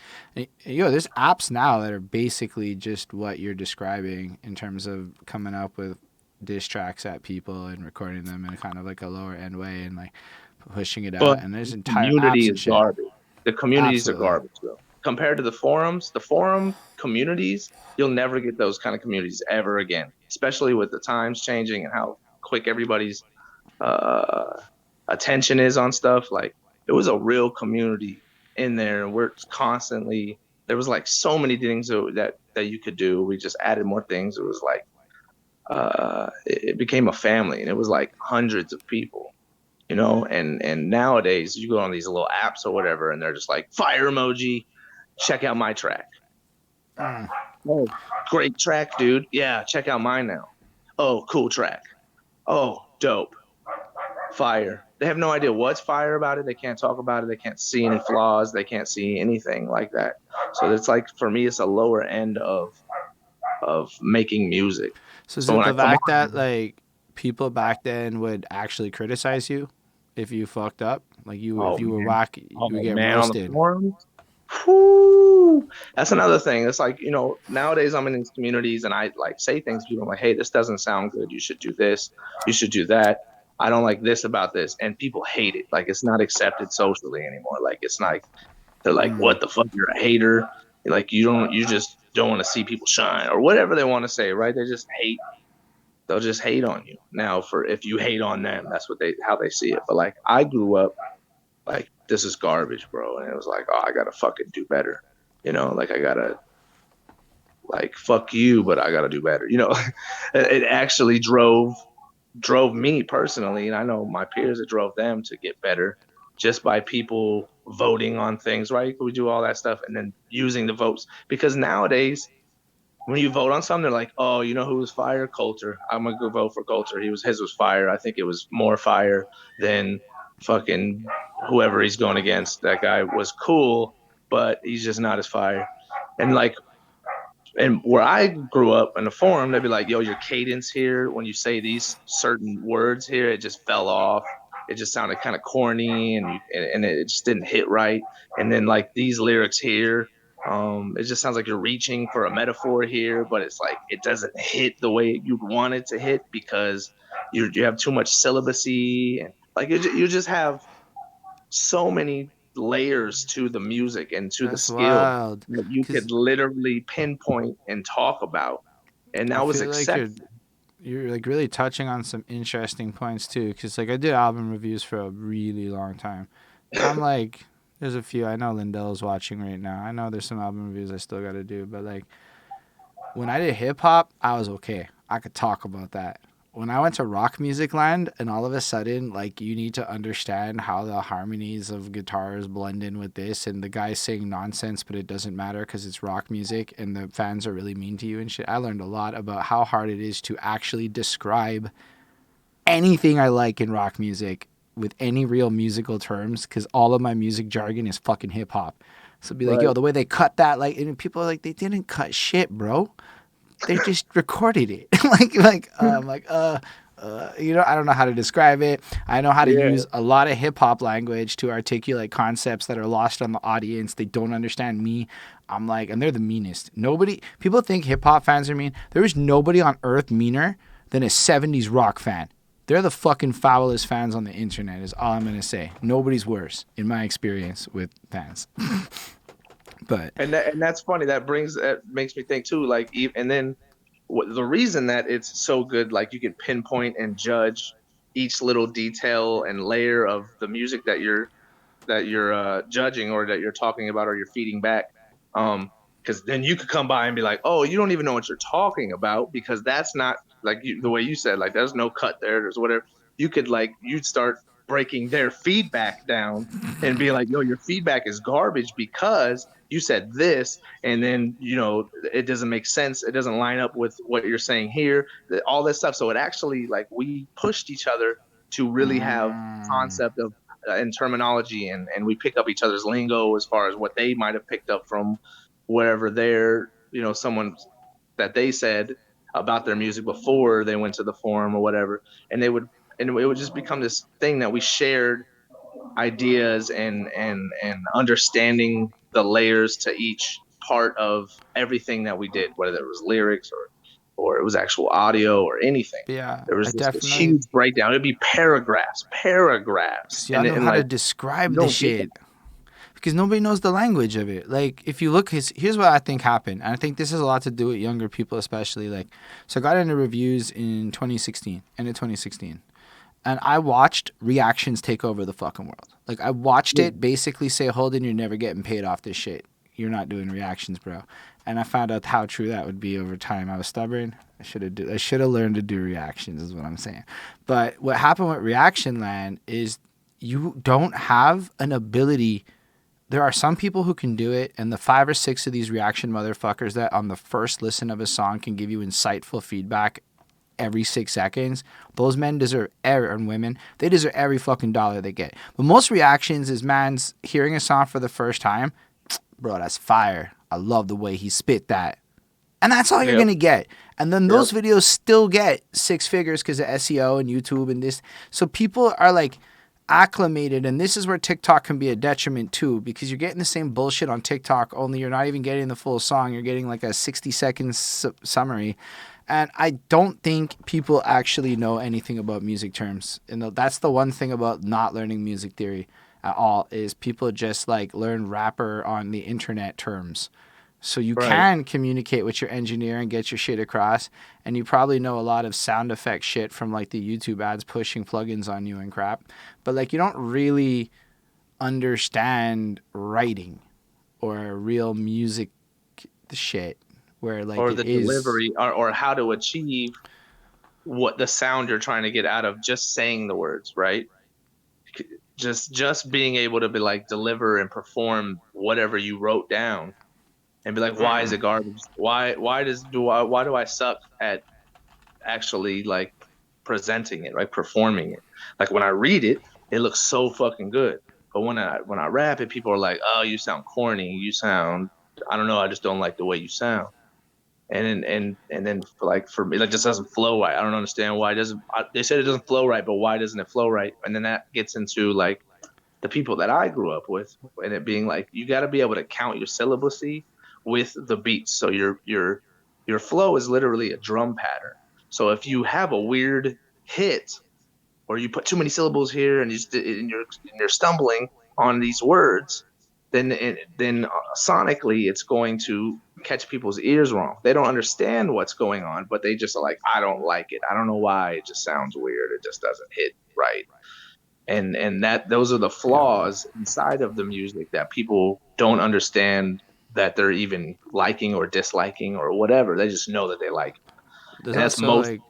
there's apps now that are basically just what you're describing in terms of coming up with diss tracks at people and recording them in kind of like a lower end way and like pushing it But out and there's the entire community apps is and shit. garbage. The communities are Absolutely. garbage though. Compared to the forum communities, you'll never get those kind of communities ever again. Especially with the times changing and how quick everybody's uh, attention is on stuff. Like it was a real community in there, and we're constantly there was like so many things that you could do. We just added more things. It was like it became a family, and it was like hundreds of people, you know. And nowadays, you go on these little apps or whatever, and they're just like fire emoji. Check out my track. Mm. Oh, great track, dude. Yeah, check out mine now. Oh, cool track. Oh, dope. Fire. They have no idea what's fire about it. They can't talk about it. They can't see any flaws. They can't see anything like that. So it's like for me, it's a lower end of making music. So is So it when I the come fact that on, like people back then would actually criticize you if you fucked up. Like if Oh you were man, whack, you would oh get man, on the roasted. forums. Whew. That's another thing. It's like, nowadays I'm in these communities and I like say things to people. I'm like, hey, this doesn't sound good. You should do this. You should do that. I don't like this about this. And people hate it. Like it's not accepted socially anymore. Like it's like they're like, Mm, what the fuck? You're a hater. Like you just don't want to see people shine or whatever they want to say, right? They just hate. They'll just hate on you. Now, for if you hate on them, that's how they see it. But like I grew up like this is garbage, bro. And it was like, oh, I gotta fucking do better. Like I gotta like fuck you, but I gotta do better. It actually drove me personally, and I know my peers, it drove them to get better just by people voting on things, right? We do all that stuff and then using the votes because nowadays when you vote on something, they're like, oh, you know who was fire? Coulter. I'm gonna go vote for Coulter. His was fire. I think it was more fire than fucking whoever he's going against. That guy was cool, but he's just not as fire. And like, and where I grew up in the forum, they'd be like, yo, your cadence here, when you say these certain words here, it just fell off. It just sounded kind of corny and it just didn't hit right. And then like these lyrics here, it just sounds like you're reaching for a metaphor here, but it's like it doesn't hit the way you'd want it to hit because you have too much syllabusy and like you just have so many layers to the music and to the that's skill wild. that you Cause could literally pinpoint and talk about. And I that was feel like accepted. you're like really touching on some interesting points too. Cause like I did album reviews for a really long time. I'm like, there's a few. I know Lindell's watching right now. I know there's some album reviews I still got to do, but like when I did hip hop, I was okay. I could talk about that. When I went to rock music land and all of a sudden, like, you need to understand how the harmonies of guitars blend in with this, and the guy's saying nonsense, but it doesn't matter because it's rock music and the fans are really mean to you and shit. I learned a lot about how hard it is to actually describe anything I like in rock music with any real musical terms because all of my music jargon is fucking hip hop. So it'd be like, Right. yo, the way they cut that, like, and people are like, they didn't cut shit, bro. They just recorded it. I'm like, I don't know how to describe it. I know how to Yeah. use a lot of hip hop language to articulate concepts that are lost on the audience. They don't understand me. I'm like, and they're the meanest. People think hip hop fans are mean. There is nobody on earth meaner than a 70s rock fan. They're the fucking foulest fans on the internet, is all I'm going to say. Nobody's worse, in my experience with fans. But And that's funny. That makes me think too. Like, and then the reason that it's so good, like you can pinpoint and judge each little detail and layer of the music that you're judging or that you're talking about or you're feeding back. Because then you could come by and be like, oh, you don't even know what you're talking about because that's not like the way you said, like there's no cut there, there's whatever. You'd start breaking their feedback down and be like, yo, your feedback is garbage because you said this and then it doesn't make sense, it doesn't line up with what you're saying here, all this stuff. So it actually like we pushed each other to really have concept of and terminology and we pick up each other's lingo as far as what they might have picked up from wherever someone that they said about their music before they went to the forum or whatever, and it would just become this thing that we shared ideas and understanding the layers to each part of everything that we did, whether it was lyrics or it was actual audio or anything. yeah, There I was this definitely, huge breakdown. It'd be paragraphs, because y'all and know and how to like you describe the don't get shit. Because nobody knows the language of it. Like, if you look, here's what I think happened. And I think this has a lot to do with younger people, especially. Like, so I got into reviews in 2016, end of 2016. And I watched reactions take over the fucking world. Like, I watched that. it basically say, Holden, you're never getting paid off this shit. You're not doing reactions, bro. And I found out how true that would be over time. I was stubborn. I should have learned to do reactions, is what I'm saying. But what happened with Reaction Land is you don't have an ability. There are some people who can do it, and the 5 or 6 of these reaction motherfuckers that on the first listen of a song can give you insightful feedback every 6 seconds, those men deserve and women, they deserve every fucking dollar they get. But most reactions is man's hearing a song for the first time, bro, that's fire. I love the way he spit that. And that's all you're Yep. going to get. And then Yep. those videos still get 6 figures because of SEO and YouTube and this. So people are like acclimated. And this is where TikTok can be a detriment too, because you're getting the same bullshit on TikTok, only you're not even getting the full song. You're getting like a 60-second summary. And I don't think people actually know anything about music terms. And that's the one thing about not learning music theory at all, is people just like learn rapper on the internet terms. So you Right. can communicate with your engineer and get your shit across. And you probably know a lot of sound effect shit from like the YouTube ads pushing plugins on you and crap. But like you don't really understand writing or real music shit where like Or it the is. delivery, or how to achieve what the sound you're trying to get out of just saying the words, right? Just being able to be like deliver and perform whatever you wrote down and be like, why is it garbage? Why do I suck at actually like presenting it, like performing it? Like when I read it, it looks so fucking good. But when I rap it, people are like, oh, you sound corny. You sound, I don't know, I just don't like the way you sound. And then for me, like, just doesn't flow right. I don't understand why it doesn't. They said it doesn't flow right, but why doesn't it flow right? And then that gets into like the people that I grew up with, and it being like you got to be able to count your syllabacy with the beats. So your flow is literally a drum pattern. So if you have a weird hit, or you put too many syllables here, and you're stumbling on these words, then sonically it's going to catch people's ears wrong. They don't understand what's going on, but they just are like, I don't like it. I don't know why. It just sounds weird. It just doesn't hit right. And that those are the Yeah. flaws inside of the music that people don't understand, that they're even liking or disliking or whatever. They just know that they like it. There's And that's also most like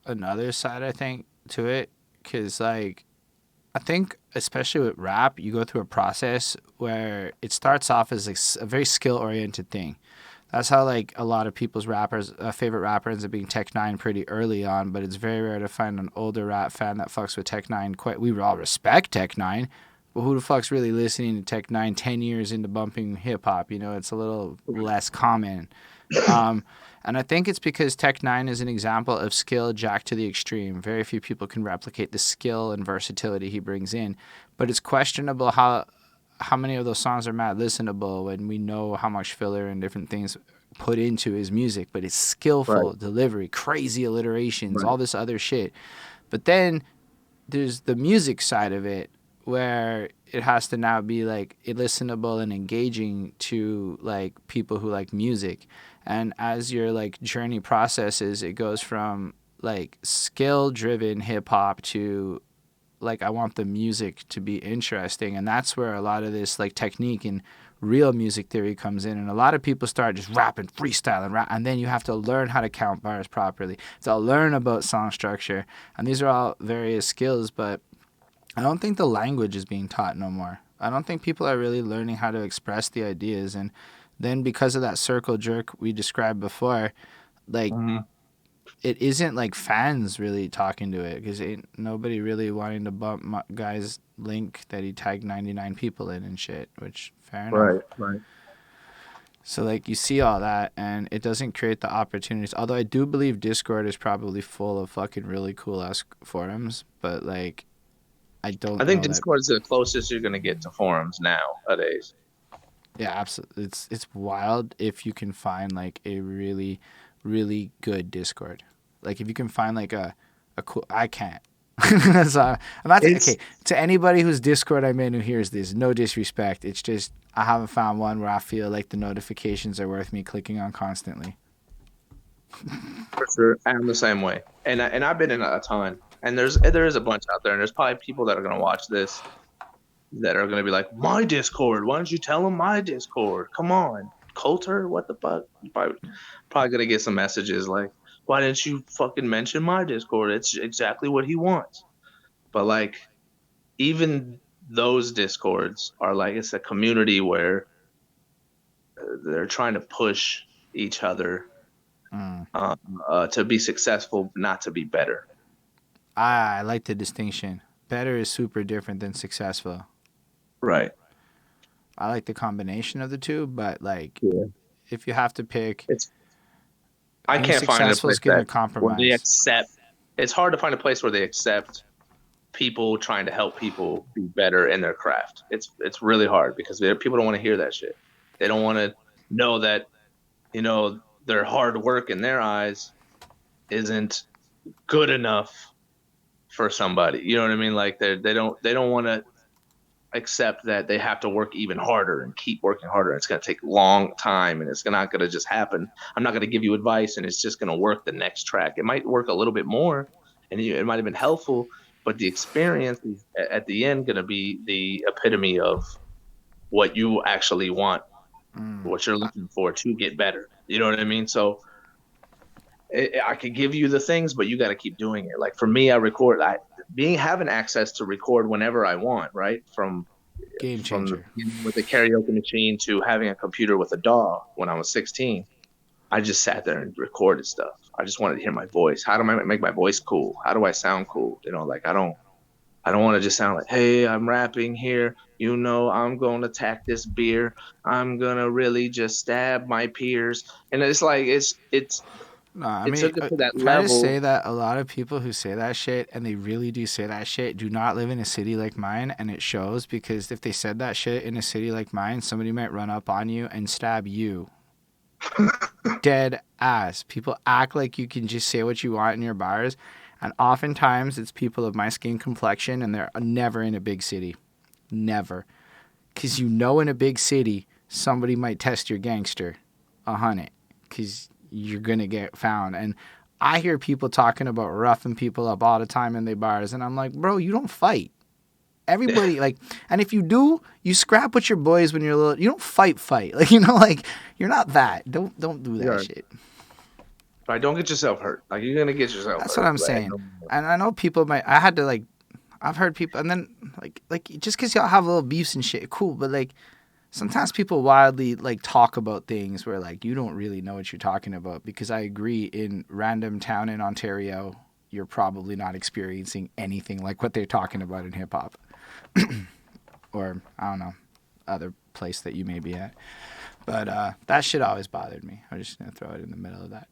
another side I think to it, because like I think especially with rap, you go through a process where it starts off as like a very skill oriented thing. That's how like a lot of people's rappers, favorite rapper ends up being Tech Nine pretty early on, but it's very rare to find an older rap fan that fucks with Tech Nine. Quite, we all respect Tech Nine, but who the fuck's really listening to Tech Nine 10 years into bumping hip hop? You know, it's a little less common. Um, and I think it's because Tech Nine is an example of skill jacked to the extreme. Very few people can replicate the skill and versatility he brings in, but it's questionable how many of those songs are mad listenable when we know how much filler and different things put into his music. But it's right, skillful delivery, crazy alliterations, right, all this other shit. But then there's the music side of it where it has to now be like listenable and engaging to like people who like music. And as your like journey processes, it goes from like skill driven hip hop to like I want the music to be interesting, and that's where a lot of this like technique and real music theory comes in. And a lot of people start just rapping, freestyling, rap, and then you have to learn how to count bars properly, to learn about song structure, and these are all various skills. But I don't think the language is being taught no more. I don't think people are really learning how to express the ideas, and then because of that circle jerk we described before, like mhm, it isn't like fans really talking to it because ain't nobody really wanting to bump my guy's link that he tagged 99 people in and shit, which fair enough. right, right. So like you see all that and it doesn't create the opportunities. Although I do believe Discord is probably full of fucking really cool ass forums, but like I I don't think know that. Discord is the closest you're gonna get to forums nowadays. Yeah, absolutely. It's wild if you can find like a really really good Discord. Like if you can find like a cool. I can't. So I'm not It's okay. To anybody whose Discord I'm in who hears this, no disrespect. It's just I haven't found one where I feel like the notifications are worth me clicking on constantly. For sure. I'm the same way. And I've been in a ton. And there is a bunch out there, and there's probably people that are gonna watch this that are gonna be like, my Discord. Why don't you tell them my Discord? Come on, Coulter. What the fuck? Probably gonna get some messages like, why didn't you fucking mention my Discord? It's exactly what he wants. But like, even those Discords are like, it's a community where they're trying to push each other, Mm. um, to be successful, not to be better. I like the distinction. Better is super different than successful. Right. I like the combination of the two, but like Yeah. if you have to pick, It's I Being can't find a successful place is getting that a where they compromise. accept. It's hard to find a place where they accept people trying to help people be better in their craft. It's really hard because people don't want to hear that shit. They don't want to know that their hard work in their eyes isn't good enough for somebody. You know what I mean? Like they don't want to accept that they have to work even harder and keep working harder. It's going to take a long time and it's not going to just happen. I'm not going to give you advice and it's just going to work the next track. It might work a little bit more and it might have been helpful, but the experience is at the end going to be the epitome of what you actually want, Mm. what you're looking for to get better. You know what I mean? So I could give you the things, but you got to keep doing it. Like for me, I record. Being having access to record whenever I want, right? Game From the changer. beginning with a karaoke machine to having a computer with a DAW when I was 16. I just sat there and recorded stuff. I just wanted to hear my voice. How do I make my voice cool? How do I sound cool? Like I don't want to just sound like, hey, I'm rapping here. I'm going to tack this beer. I'm going to really just stab my peers. And it's like, No, I it mean, took it to that can I just say level. that a lot of people who say that shit, and they really do say that shit, do not live in a city like mine, and it shows because if they said that shit in a city like mine, somebody might run up on you and stab you. Dead ass. People act like you can just say what you want in your bars, and oftentimes it's people of my skin complexion, and they're never in a big city. Never. Because in a big city, somebody might test your gangster 100. Because you're going to get found. And I hear people talking about roughing people up all the time in their bars. And I'm like, bro, you don't fight. Everybody, like, and if you do, you scrap with your boys when you're little. You don't fight. Like, like, you're not that. Don't do that Right. shit. Right. Don't get yourself hurt. Like you're going to get yourself That's what hurt. I'm Like, saying. And I know people might, I had to, like, I've heard people, and then, like just because y'all have little beefs and shit, cool, but, like, sometimes people wildly like talk about things where like you don't really know what you're talking about because I agree in random town in Ontario you're probably not experiencing anything like what they're talking about in hip hop or I don't know other place that you may be at. But that shit always bothered me. I'm just gonna throw it in the middle of that.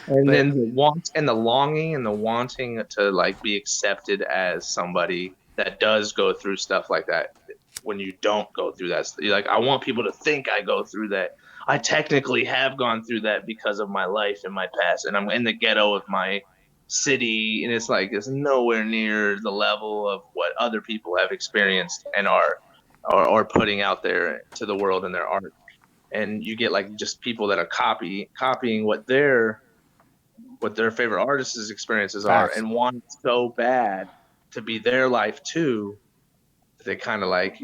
and But then the want and the longing and the wanting to like be accepted as somebody that does go through stuff like that. When you don't go through that, you're like, I want people to think I go through that. I technically have gone through that because of my life and my past, and I'm in the ghetto of my city, and it's like it's nowhere near the level of what other people have experienced and are putting out there to the world in their art. And you get like just people that are copying what their favorite artists' experiences are facts. and want so bad to be their life too. They kind of like,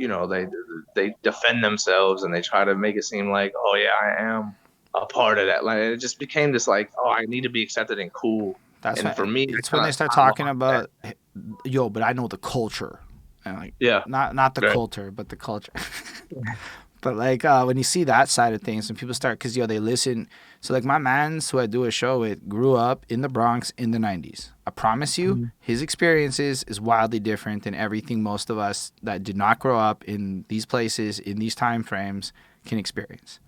they defend themselves and they try to make it seem like, oh yeah, I am a part of that. Like it just became this like, oh, I need to be accepted and cool. That's And why for me, it's I when kind they of start I talking lost that. about yo, but I know the culture. And like Yeah, not the right. Coulter, but the culture. But like when you see that side of things, when people start, because they listen. So like my man's who I do a show with grew up in the Bronx in the '90s. I promise you, Mhm. his experiences is wildly different than everything most of us that did not grow up in these places in these time frames can experience.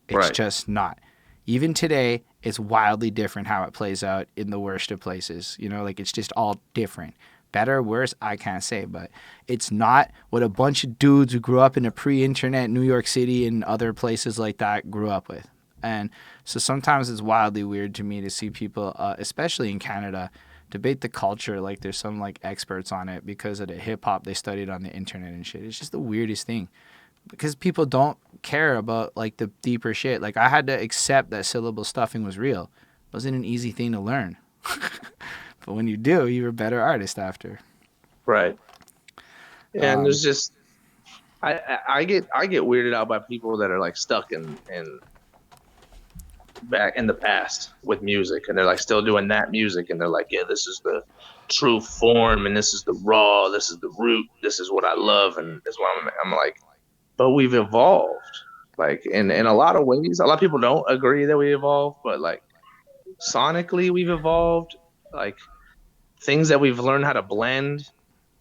It's Right. just not. Even today, it's wildly different how it plays out in the worst of places. Like it's just all different. Better, worse, I can't say, but it's not what a bunch of dudes who grew up in a pre-internet New York City and other places like that grew up with. And so sometimes it's wildly weird to me to see people, especially in Canada, debate the culture like there's some like experts on it because of the hip hop they studied on the internet and shit. It's just the weirdest thing because people don't care about like the deeper shit. Like I had to accept that syllable stuffing was real. It wasn't an easy thing to learn. But when you do, you're a better artist after. Right. And Um, there's just I get weirded out by people that are like stuck in back in the past with music and they're like still doing that music and they're like, yeah, this is the true form and this is the raw, this is the root, this is what I love. And that's why I'm like, but we've evolved. Like in a lot of ways, a lot of people don't agree that we evolved, but like sonically we've evolved. Like things that we've learned how to blend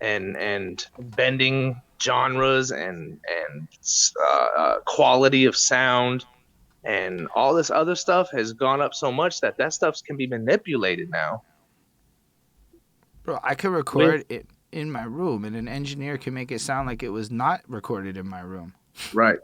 and bending genres and quality of sound And all this other stuff has gone up so much that stuff can be manipulated now. Bro, I could With record it in my room, and an engineer can make it sound like it was not recorded in my room. right.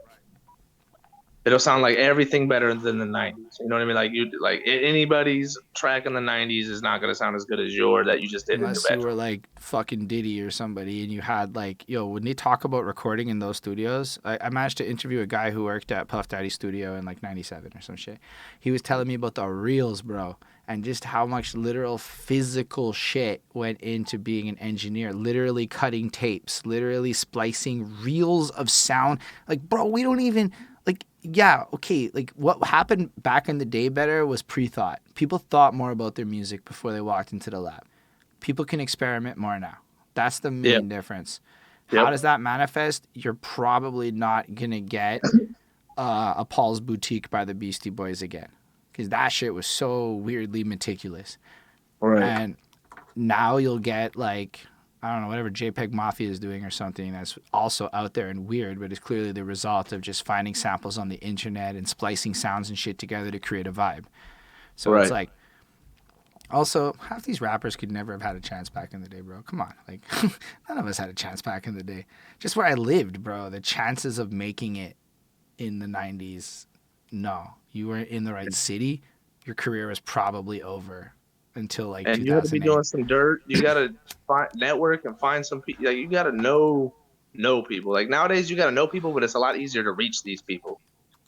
It'll sound like everything better than the 90s. You know what I mean? Like anybody's track in the 90s is not gonna sound as good as yours that you just did in your Unless you bedroom. were like fucking Diddy or somebody and you had like, yo, when they talk about recording in those studios, I managed to interview a guy who worked at Puff Daddy's studio in like 97 or some shit. He was telling me about the reels, bro, and just how much literal physical shit went into being an engineer, literally cutting tapes, literally splicing reels of sound. Like, bro, we don't even like, yeah, okay, like what happened back in the day better was pre-thought. People thought more about their music before they walked into the lab. People can experiment more now. That's the Yeah. main difference. How Yep. does that manifest? You're probably not gonna get a Paul's Boutique by the Beastie Boys again, because that shit was so weirdly meticulous. Right. And now you'll get like, I don't know, whatever JPEG Mafia is doing or something that's also out there and weird, but it's clearly the result of just finding samples on the internet and splicing sounds and shit together to create a vibe. So it's Right. like, also, half these rappers could never have had a chance back in the day, bro. Come on. Like, none of us had a chance back in the day. Just where I lived, bro, the chances of making it in the 90s, no. You were in the right city, your career was probably over until like And you had to be 2008. doing some dirt. You gotta find network and find some people. Like you gotta know people. Like nowadays, you gotta know people, but it's a lot easier to reach these people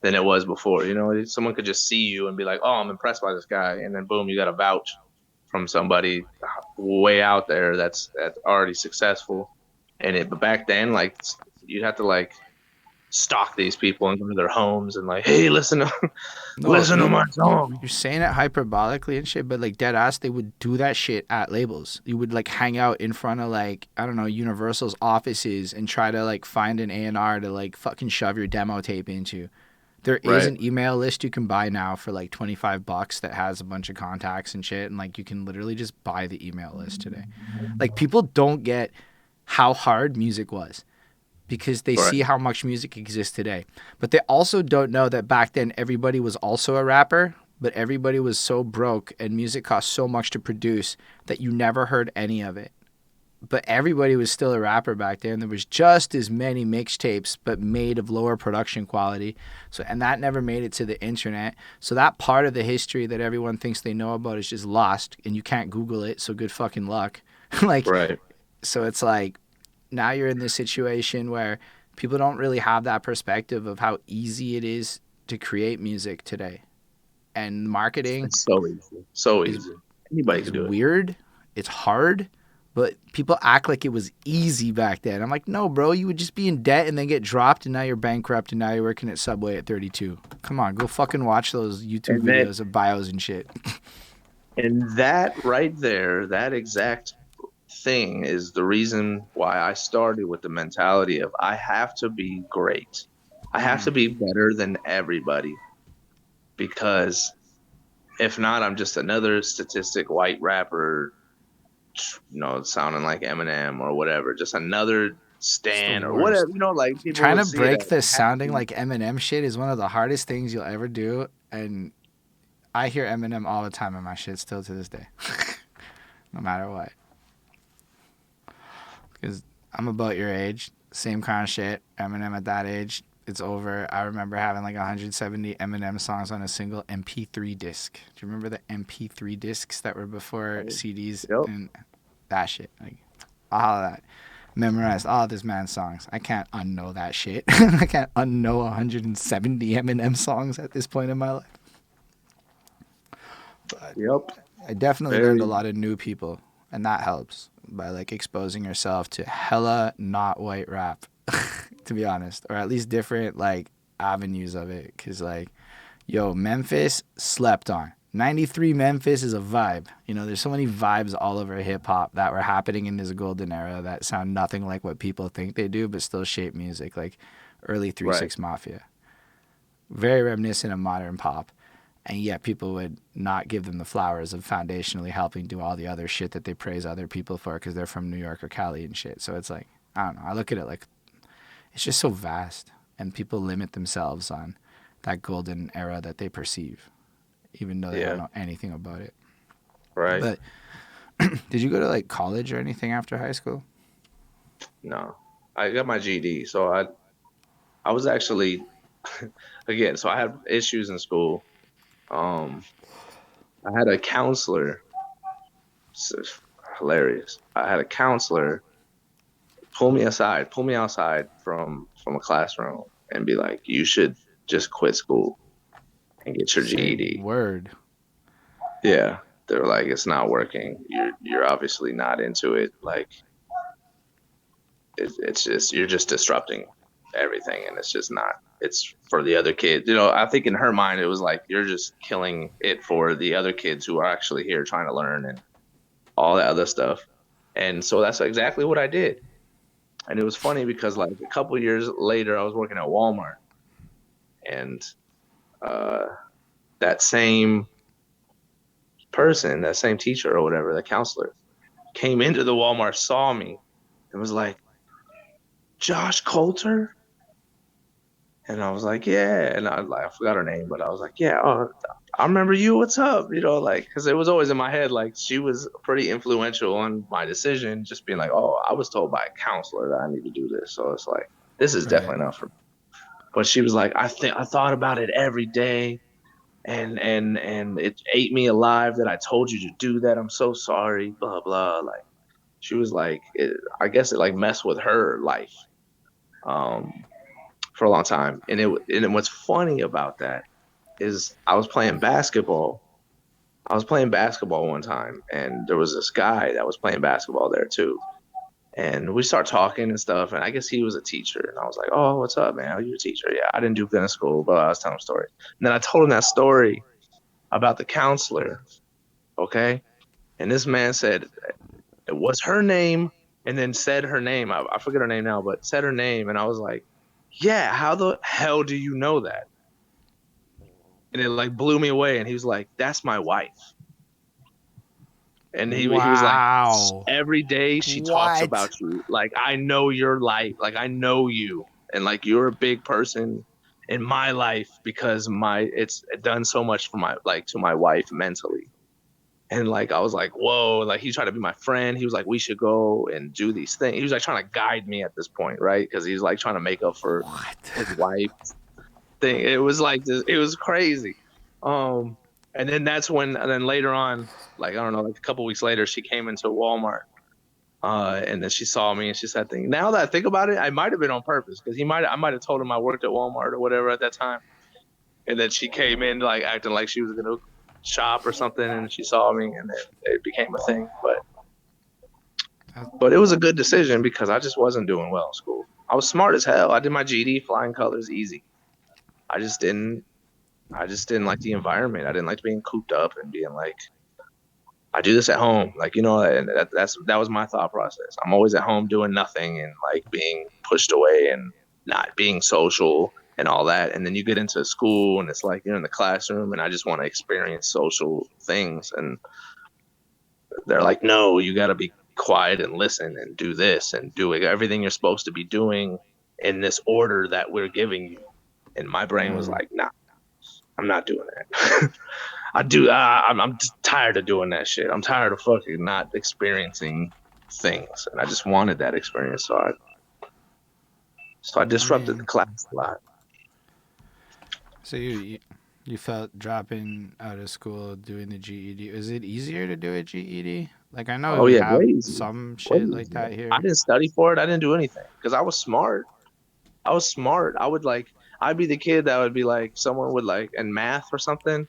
than it was before. You know, someone could just see you and be like, "Oh, I'm impressed by this guy," and then boom, you got a vouch from somebody way out there that's already successful. But back then, like you'd have to like stalk these people and go to their homes and like, "Hey, listen to No, listen to my song." you're saying it hyperbolically and shit, but like dead ass, they would do that shit at labels. You would like hang out in front of like, I don't know, Universal's offices and try to like find an A&R to like fucking shove your demo tape into. There is Right. an email list you can buy now for like $25 that has a bunch of contacts and shit, and like you can literally just buy the email list today. Like people don't get how hard music was because they Right. see how much music exists today. But they also don't know that back then everybody was also a rapper, but everybody was so broke and music cost so much to produce that you never heard any of it. But everybody was still a rapper back then. There was just as many mixtapes, but made of lower production quality. So, and that never made it to the internet. So that part of the history that everyone thinks they know about is just lost, and you can't Google it. So good fucking luck. Like, Right. so it's like now you're in this situation where people don't really have that perspective of how easy it is to create music today, and marketing It's so easy. So is easy. Anybody is can do it. weird. It's hard, but people act like it was easy back then. I'm like, no, bro, you would just be in debt and then get dropped, and now you're bankrupt, and now you're working at Subway at 32. Come on, go fucking watch those YouTube And that videos of bios and shit. and that right there, that exact thing is the reason why I started with the mentality of I have to be great. I have to be better than everybody because if not, I'm just another statistic white rapper, sounding like Eminem or whatever, just another It's the Stan or whatever, worst. like people Trying would to see break that. the sounding like Eminem shit is one of the hardest things you'll ever do, and I hear Eminem all the time in my shit still to this day, no matter what. Because I'm about your age, same kind of shit. Eminem at that age, it's over. I remember having like 170 Eminem songs on a single MP3 disc. Do you remember the MP3 discs that were before CDs Yep. and that shit? Like all of that. Memorized all of this man's songs. I can't unknow that shit. I can't unknow 170 Eminem songs at this point in my life. But Yep. I definitely Very. learned a lot of new people, and that helps by like exposing yourself to hella not white rap, to be honest, or at least different like avenues of it. Cause like, yo, Memphis slept on. 93 Memphis is a vibe. You know, there's so many vibes all over hip hop that were happening in this golden era that sound nothing like what people think they do, but still shape music, like early 3-6 Mafia. Very reminiscent of modern pop. And yet people would not give them the flowers of foundationally helping do all the other shit that they praise other people for because they're from New York or Cali and shit. So it's like, I don't know. I look at it like it's just so vast, and people limit themselves on that golden era that they perceive, even though they don't Yeah. know anything about it. Right. But did you go to like college or anything after high school? No. I got my GED. So I was actually again, so I had issues in school. Um, I had a counselor. It's hilarious. I had a counselor pull me outside from a classroom and be like, "You should just quit school and get your Say GED." word. Yeah, they're like, "It's not working. You're obviously not into it. Like, it's just you're just disrupting everything, and it's just not. It's for the other kids. You know, I think in her mind it was like you're just killing it for the other kids who are actually here trying to learn and all that other stuff." And so that's exactly what I did. And it was funny because like a couple years later, I was working at Walmart, and uh, that same person, that same teacher or whatever, the counselor, came into the Walmart, saw me, and was like, "Josh Coulter." And I was like, "Yeah." And I forgot her name, but I was like, "Yeah, oh, I remember you. What's up?" You know, like, because it was always in my head, like, she was pretty influential on my decision, just being like, "Oh, I was told by a counselor that I need to do this." So it's like, this is Right. definitely not for me. But she was like, I thought about it every day, and it ate me alive that I told you to do that. I'm so sorry, blah blah. Like, she was like, I guess it like messed with her life um, for a long time. And what's funny about that is I was playing basketball. I was playing basketball one time, and there was this guy that was playing basketball there too. And we start talking and stuff, and I guess he was a teacher. And I was like, "Oh, what's up, man? Are you a teacher?" "Yeah, I didn't do good in school," but I was telling him stories. And then I told him that story about the counselor, okay? And this man said, "What's her name?" And then said her name. I forget her name now, but said her name. And I was like, "Yeah, how the hell do you know that?" And it like blew me away. And he was like, "That's my wife." And he was like, Wow. "Every day she talks What? about you. Like, I know your life. Like, I know you. And like, you're a big person in my life because it's done so much for my, like, to my wife mentally." And like, I was like, whoa, like, he tried to be my friend. He was like, "We should go and do these things." He was like trying to guide me at this point, right? Because he's like trying to make up for What? his wife thing. It was like this, it was crazy. Um, and then that's when, and then later on, like, I don't know, like a couple weeks later, she came into Walmart. And then she saw me and she said, "Thing." Now that I think about it, I might have been on purpose because I might have told him I worked at Walmart or whatever at that time. And then she came in like acting like she was gonna shop or something, and she saw me, and then it became a thing. But it was a good decision because I just wasn't doing well in school. I was smart as hell. I did my GED, flying colors, easy. I just didn't. I just didn't like the environment. I didn't like being cooped up and being like, I do this at home, like, you know, and that was my thought process. I'm always at home doing nothing and like being pushed away and not being social and all that. And then you get into school and it's like you're in the classroom and I just want to experience social things. And they're like, "No, you got to be quiet and listen and do this and do everything you're supposed to be doing in this order that we're giving you." And my brain was Mm. like, "Nah, I'm not doing that." I'm tired of doing that shit. I'm tired of fucking not experiencing things, and I just wanted that experience. So I I disrupted the mean, class a lot. so you felt dropping out of school doing the GED. Is it easier to do a GED? Like I know Oh we yeah, have way easier, some way shit like easier. that I here. didn't study for it. I didn't do anything because I was smart. I was smart. I would like. I'd be the kid that would be like someone would like in math or something.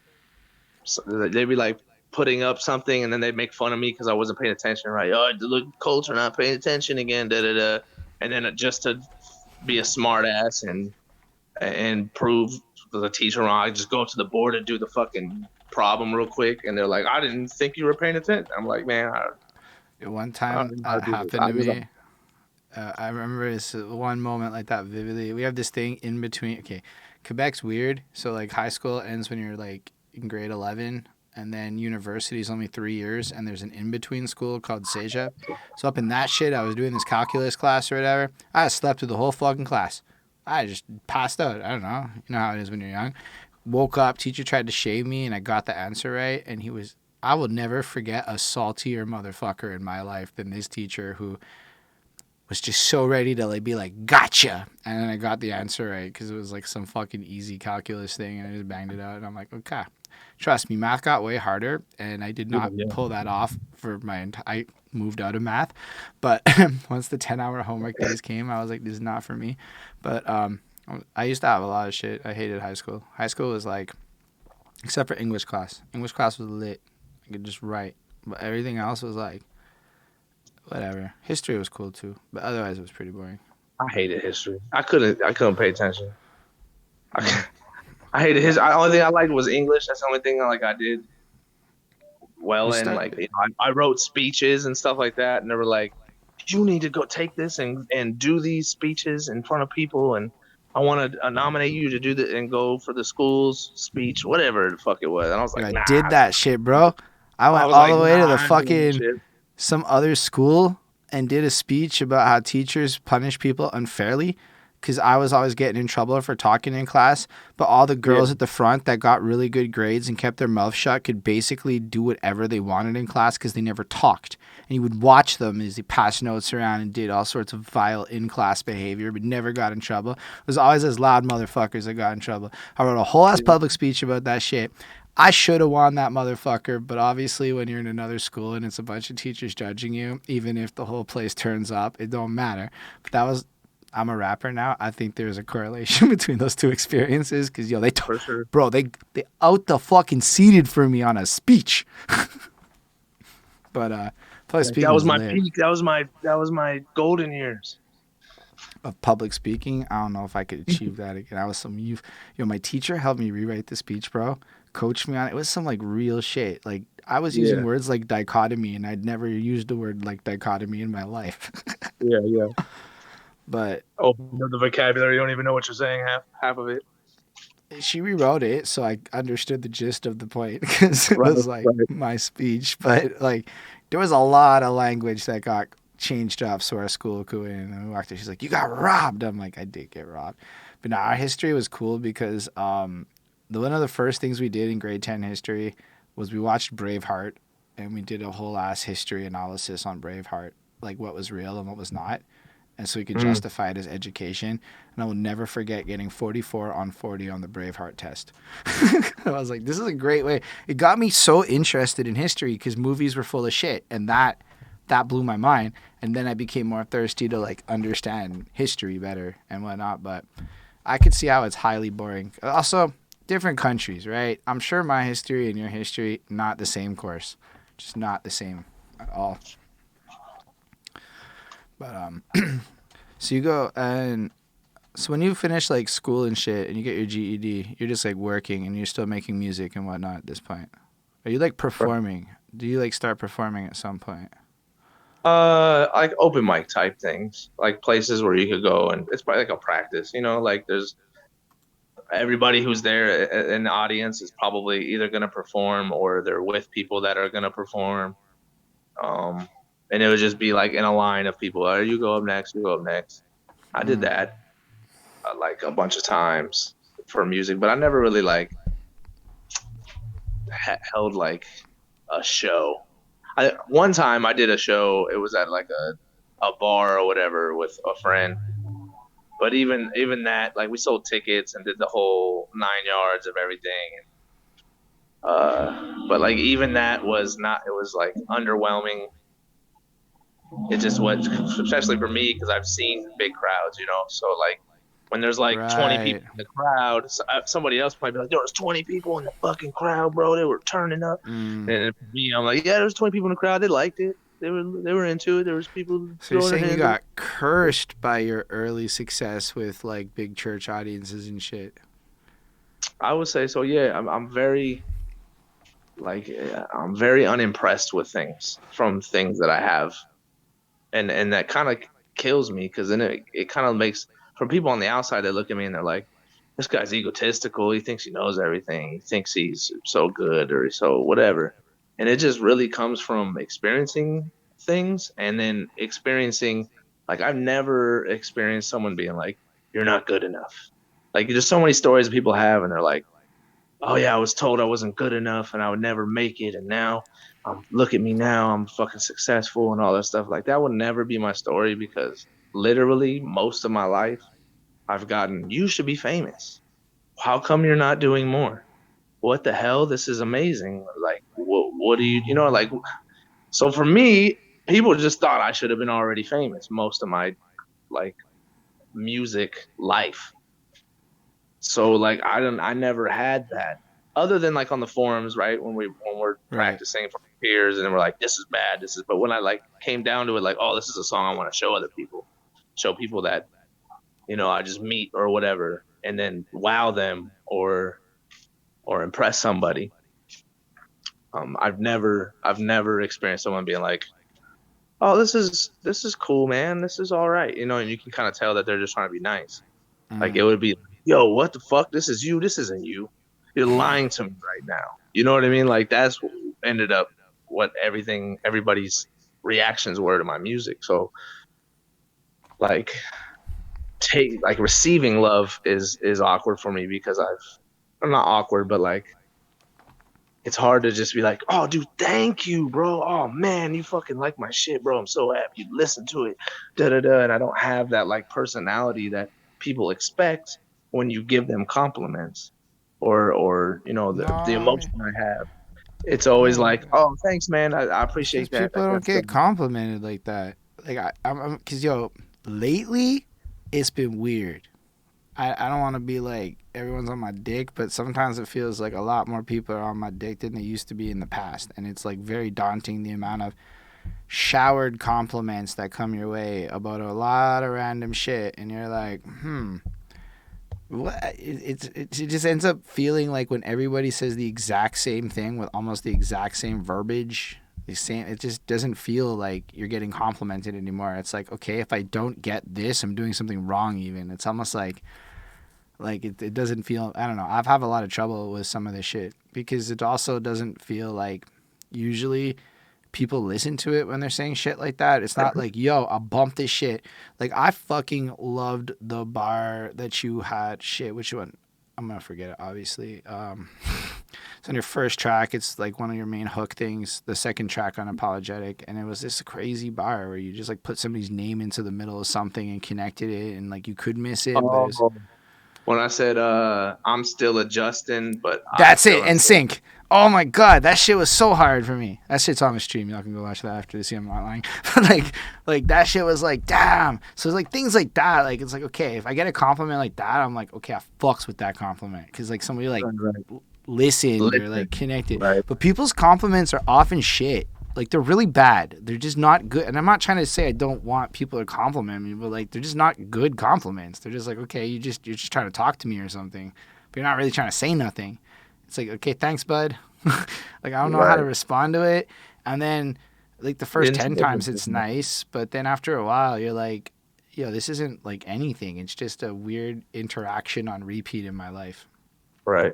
So they'd be like putting up something and then they'd make fun of me because I wasn't paying attention. Right? "Oh, look, Coulter not paying attention again." Da da da. And then just to be a smart ass and prove the teacher wrong, I just go up to the board and do the fucking problem real quick. And they're like, "I didn't think you were paying attention." I'm like, "Man, One I don't time know how to that do this." happened I to was like, me. I remember this one moment like that vividly. We have this thing in between. Okay, Quebec's weird. So like high school ends when you're like in grade 11, and then university is only 3 years, and there's an in between school called Cégep. So up in that shit, I was doing this calculus class or whatever. I slept through the whole fucking class. I just passed out. I don't know. You know how it is when you're young. Woke up, teacher tried to shave me, and I got the answer right. And he was, I will never forget a saltier motherfucker in my life than this teacher who was just so ready to like be like, gotcha. And then I got the answer right because it was like some fucking easy calculus thing. And I just banged it out. And I'm like, okay. Trust me, math got way harder. And I did Yeah, not yeah. pull that off for my entire, I moved out of math. But once the 10-hour homework days came, I was like, this is not for me. But I used to have a lot of shit. I hated high school. High school was like, except for English class. English class was lit. I could just write. But everything else was like, whatever. History was cool too. But otherwise, it was pretty boring. I hated history. I couldn't pay attention. Mm. I hated his. The only thing I liked was English. That's the only thing I did We well in. start. Like I wrote speeches and stuff like that, and they were like, "You need to go take this and do these speeches in front of people, and I want to nominate you to do that and go for the school's speech, whatever the fuck it was." And I was Like like, I "Nah." did that shit, bro. I I went was all like, the way "Nah, to the I ain't doing that fucking shit." some other school and did a speech about how teachers punish people unfairly because I was always getting in trouble for talking in class. But all the Yeah, girls at the front that got really good grades and kept their mouth shut could basically do whatever they wanted in class because they never talked. And you would watch them as they passed notes around and did all sorts of vile in class behavior, but never got in trouble. It was always those loud motherfuckers that got in trouble. I wrote a whole ass yeah, public speech about that shit. I should have won that motherfucker, but obviously when you're in another school and it's a bunch of teachers judging you, even if the whole place turns up, it don't matter. But that was, I'm a rapper now. I think there's a correlation between those two experiences because yo, for sure. bro, they out the fucking seated for me on a speech. But public Like that speaking was was my lit. peak. That was my golden years. Of public speaking, I don't know if I could achieve that again. I was some youth. Yo, my teacher helped me rewrite the speech, bro. Coached me on it. It was some like real shit. Like I was using Yeah, words like dichotomy, and I'd never used a word like dichotomy in my life. yeah, yeah. But Oh, the vocabulary. You don't even know what you're saying half of it. she rewrote it, so I understood the gist of the point because it Right, was like right. my speech. But like, there was a lot of language that got changed up, so our school could win. And we walked in, she's like, "You got robbed." I'm like, "I did get robbed," but now our history was cool because the one of the first things we did in grade 10 history was we watched Braveheart, and we did a whole ass history analysis on Braveheart, like what was real and what was not, and so we could Mm. justify it as education. And I will never forget getting 44 on 40 on the Braveheart test. I was like, this is a great way. It got me so interested in history because movies were full of shit, and that blew my mind. And then I became more thirsty to like understand history better and whatnot. But I could see how it's highly boring. Also, different countries, right? I'm sure my history and your history not the same course, just not the same at all. But so you go and so when you finish like school and shit and you get your GED, you're just like working and you're still making music and whatnot at this point. Are you like performing? Do you like start performing at some point? Like open mic type things, like places where you could go and it's probably like a practice, like there's everybody who's there in the audience is probably either going to perform or they're with people that are going to perform. Um, and it would just be like in a line of people. Oh, you go up next. You go up next. I did Mm. that like a bunch of times for music, but I never really like held like a show. One time I did a show. It was at like a bar or whatever with a friend. But even that, like we sold tickets and did the whole 9 yards of everything. But like even that was not. It was like underwhelming. It just was, especially for me because I've seen big crowds. So like when there's like 20 people Right. in the crowd, somebody else might be like, "There was 20 people in the fucking crowd, bro. They were turning up." Mm. And for me, I'm like, "Yeah, there was 20 people in the crowd. They liked it. They were into it. There was people So you're throwing their saying you hands up." got cursed by your early success with like big church audiences and shit. I would say so. Yeah, I'm very like I'm very unimpressed with things from things that I have, and that kind of kills me because then it kind of makes for people on the outside they look at me and they're like, this guy's egotistical. He thinks he knows everything. He thinks he's so good or so whatever, and it just really comes from experiencing things and then experiencing like I've never experienced someone being like, you're not good enough. Like there's so many stories people have, and they're like, oh yeah, I was told I wasn't good enough and I would never make it, and now look at me now, I'm fucking successful and all that stuff. Like that would never be my story because literally most of my life I've gotten, you should be famous. How come you're not doing more? What the hell? This is amazing. Like, what do you know? Like, so for me, people just thought I should have been already famous most of my like music life. So like I never had that other than like on the forums, right? When we're Right. practicing for peers and we're like, this is bad, this is, but when I like came down to it, like, oh, this is a song I want to show other people, show people that, I just meet or whatever, and then wow them or impress somebody. I've never experienced someone being like, oh, this is cool, man. This is all right. And you can kind of tell that they're just trying to be nice. Like it would be, yo, what the fuck? This is you. This isn't you. You're lying to me right now. You know what I mean? Like that's what ended up what everybody's reactions were to my music. So like receiving love is awkward for me because I'm not awkward, but like it's hard to just be like, oh, dude, thank you, bro. Oh man, you fucking like my shit, bro. I'm so happy you listen to it. Da da da. And I don't have that like personality that people expect when you give them compliments or No, the I mean, emotion I have. It's always no, like, oh, thanks, man. I because appreciate that. people Like don't that's the get complimented like that. Like because yo, lately it's been weird. I don't want to be like everyone's on my dick, but sometimes it feels like a lot more people are on my dick than they used to be in the past, and it's like very daunting the amount of showered compliments that come your way about a lot of random shit, and you're like, what? It just ends up feeling like when everybody says the exact same thing with almost the exact same verbiage, the same. It just doesn't feel like you're getting complimented anymore. It's like, okay, if I don't get this, I'm doing something wrong. Even it's almost like it doesn't feel. I don't know. I've had a lot of trouble with some of this shit because it also doesn't feel like usually people listen to it when they're saying shit like that. It's not like, yo, I'll bump this shit. Like, I fucking loved the bar that you had. Shit, which one? I'm gonna forget it, obviously. It's on your first track. It's like one of your main hook things. The second track, Unapologetic. And it was this crazy bar where you just like put somebody's name into the middle of something and connected it. And like you could miss it, but it was. oh, when I said I'm still adjusting, but I That's it. still am. And sync. Oh my god, that shit was so hard for me. That shit's on the stream. Y'all can go watch that after this. I'm not lying. But like that shit was like, damn. So it's like things like that. Like it's like, okay, if I get a compliment like that, I'm like, okay, I fucks with that compliment because like somebody like Right. listened or like Listen, connected. right. But people's compliments are often shit. Like they're really bad. They're just not good. And I'm not trying to say I don't want people to compliment me, but like they're just not good compliments. They're just like, okay, you're just trying to talk to me or something, but you're not really trying to say nothing. It's like, okay, thanks, bud. Like I don't know how to Right. respond to it. And then like the first 10 times it's Intimate. nice, but then after a while you're like, yo, this isn't like anything. It's just a weird interaction on repeat in my life. Right.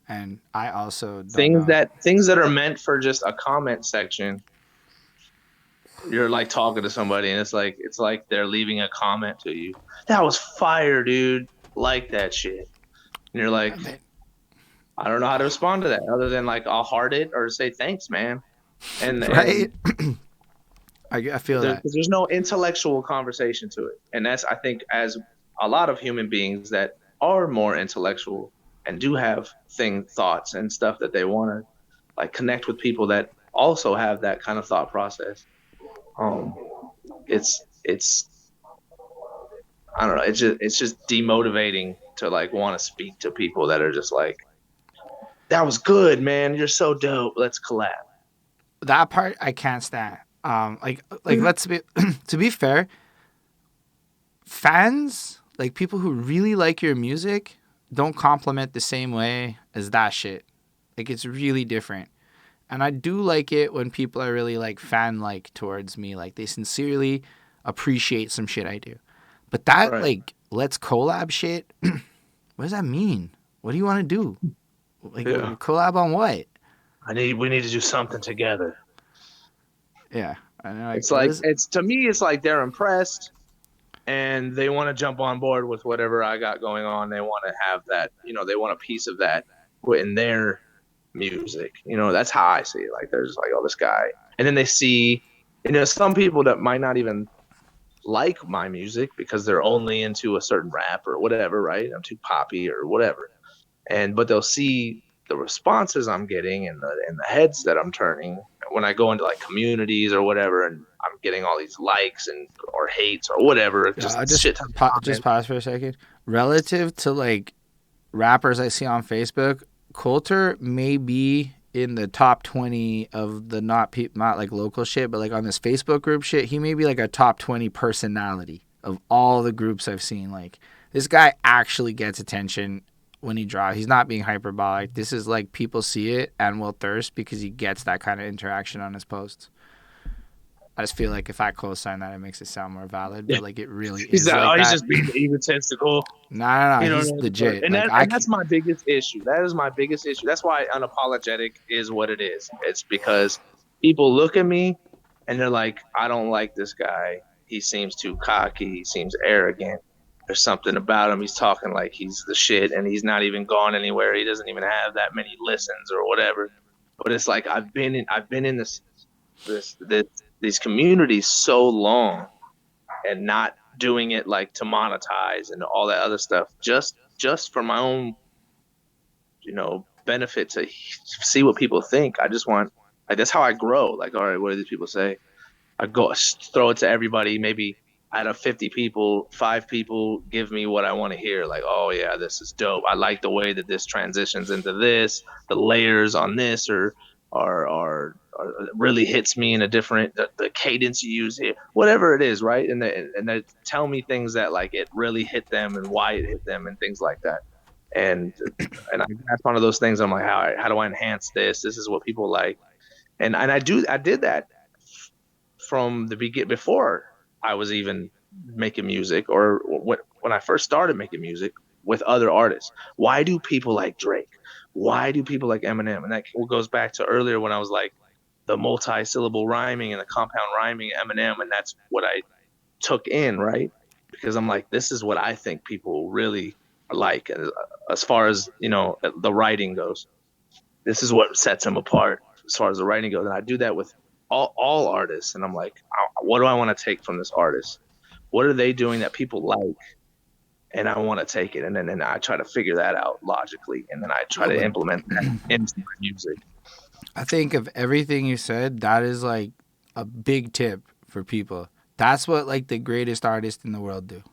And I also don't things know. that things that are meant for just a comment section, you're like talking to somebody and it's like they're leaving a comment to you, that was fire, dude, like that shit, and you're like, I don't know how to respond to that other than like I'll heart it or say thanks, man. and Right? and I feel that. there's no intellectual conversation to it, and that's, I think, as a lot of human beings that are more intellectual and do have thoughts and stuff that they want to like connect with people that also have that kind of thought process. um it's I don't know, it's just demotivating to like want to speak to people that are just like, that was good, man, you're so dope, let's collab. That part I can't stand. Like let's be to be fair, fans, like people who really like your music, don't compliment the same way as that shit. Like it's really different. And I do like it when people are really like fan like towards me, like they sincerely appreciate some shit I do. But that Right. like let's collab shit, what does that mean? What do you want to do? Like Yeah. collab on what? We need to do something together. Yeah. I know, like It's what like, is it's to me, it's like they're impressed, and they want to jump on board with whatever I got going on. They want to have that, they want a piece of that in their music. That's how I see it. Like there's like, oh, this guy, and then they see, some people that might not even like my music because they're only into a certain rap or whatever, right? I'm too poppy or whatever. But they'll see the responses I'm getting and the heads that I'm turning when I go into like communities or whatever, and I'm getting all these likes and or hates or whatever, I just just shit ton of just comments. pause for a second. Relative to like rappers I see on Facebook, Coulter may be in the top 20 of the not like local shit, but like on this Facebook group shit, he may be like a top 20 personality of all the groups I've seen. Like this guy actually gets attention when he draws. He's not being hyperbolic. This is like people see it and will thirst because he gets that kind of interaction on his posts. I just feel like if I co-sign that, it makes it sound more valid, Yeah, but like it really he's is like, like oh, he's that. just being egotistical. No, You know, he's legit. and Like that and that's my biggest issue. That is my biggest issue. That's why unapologetic is what it is. It's because people look at me and they're like, I don't like this guy. He seems too cocky. He seems arrogant. There's something about him. He's talking like he's the shit, and he's not even gone anywhere. He doesn't even have that many listens or whatever. But it's like I've been in this these communities so long and not doing it like to monetize and all that other stuff just for my own benefit to see what people think. I just want, like, that's how I grow. Like, all right, what do these people say? I go throw it to everybody. Maybe out of 50 people, 5 people give me what I want to hear. Like, oh yeah, this is dope. I like the way that this transitions into this, the layers on this, or really hits me in a different, the cadence you use here, whatever it is, right? And they tell me things that like it really hit them and why it hit them and things like that. And that's one of those things. I'm like, how do I enhance this? This is what people like, and I did that from the begin before I was even making music, or when I first started making music with other artists. Why do people like Drake? Why do people like Eminem? And that goes back to earlier when I was like the multi-syllable rhyming and the compound rhyming Eminem, and that's what I took in, right? Because I'm like, this is what I think people really like, as far as the writing goes. This is what sets him apart as far as the writing goes. And I do that with all artists. And I'm like, what do I want to take from this artist? What are they doing that people like? And I want to take it. And then I try to figure that out logically. And then I try no, to but implement that into my music. I think of everything you said, that is like a big tip for people. That's what like the greatest artists in the world do.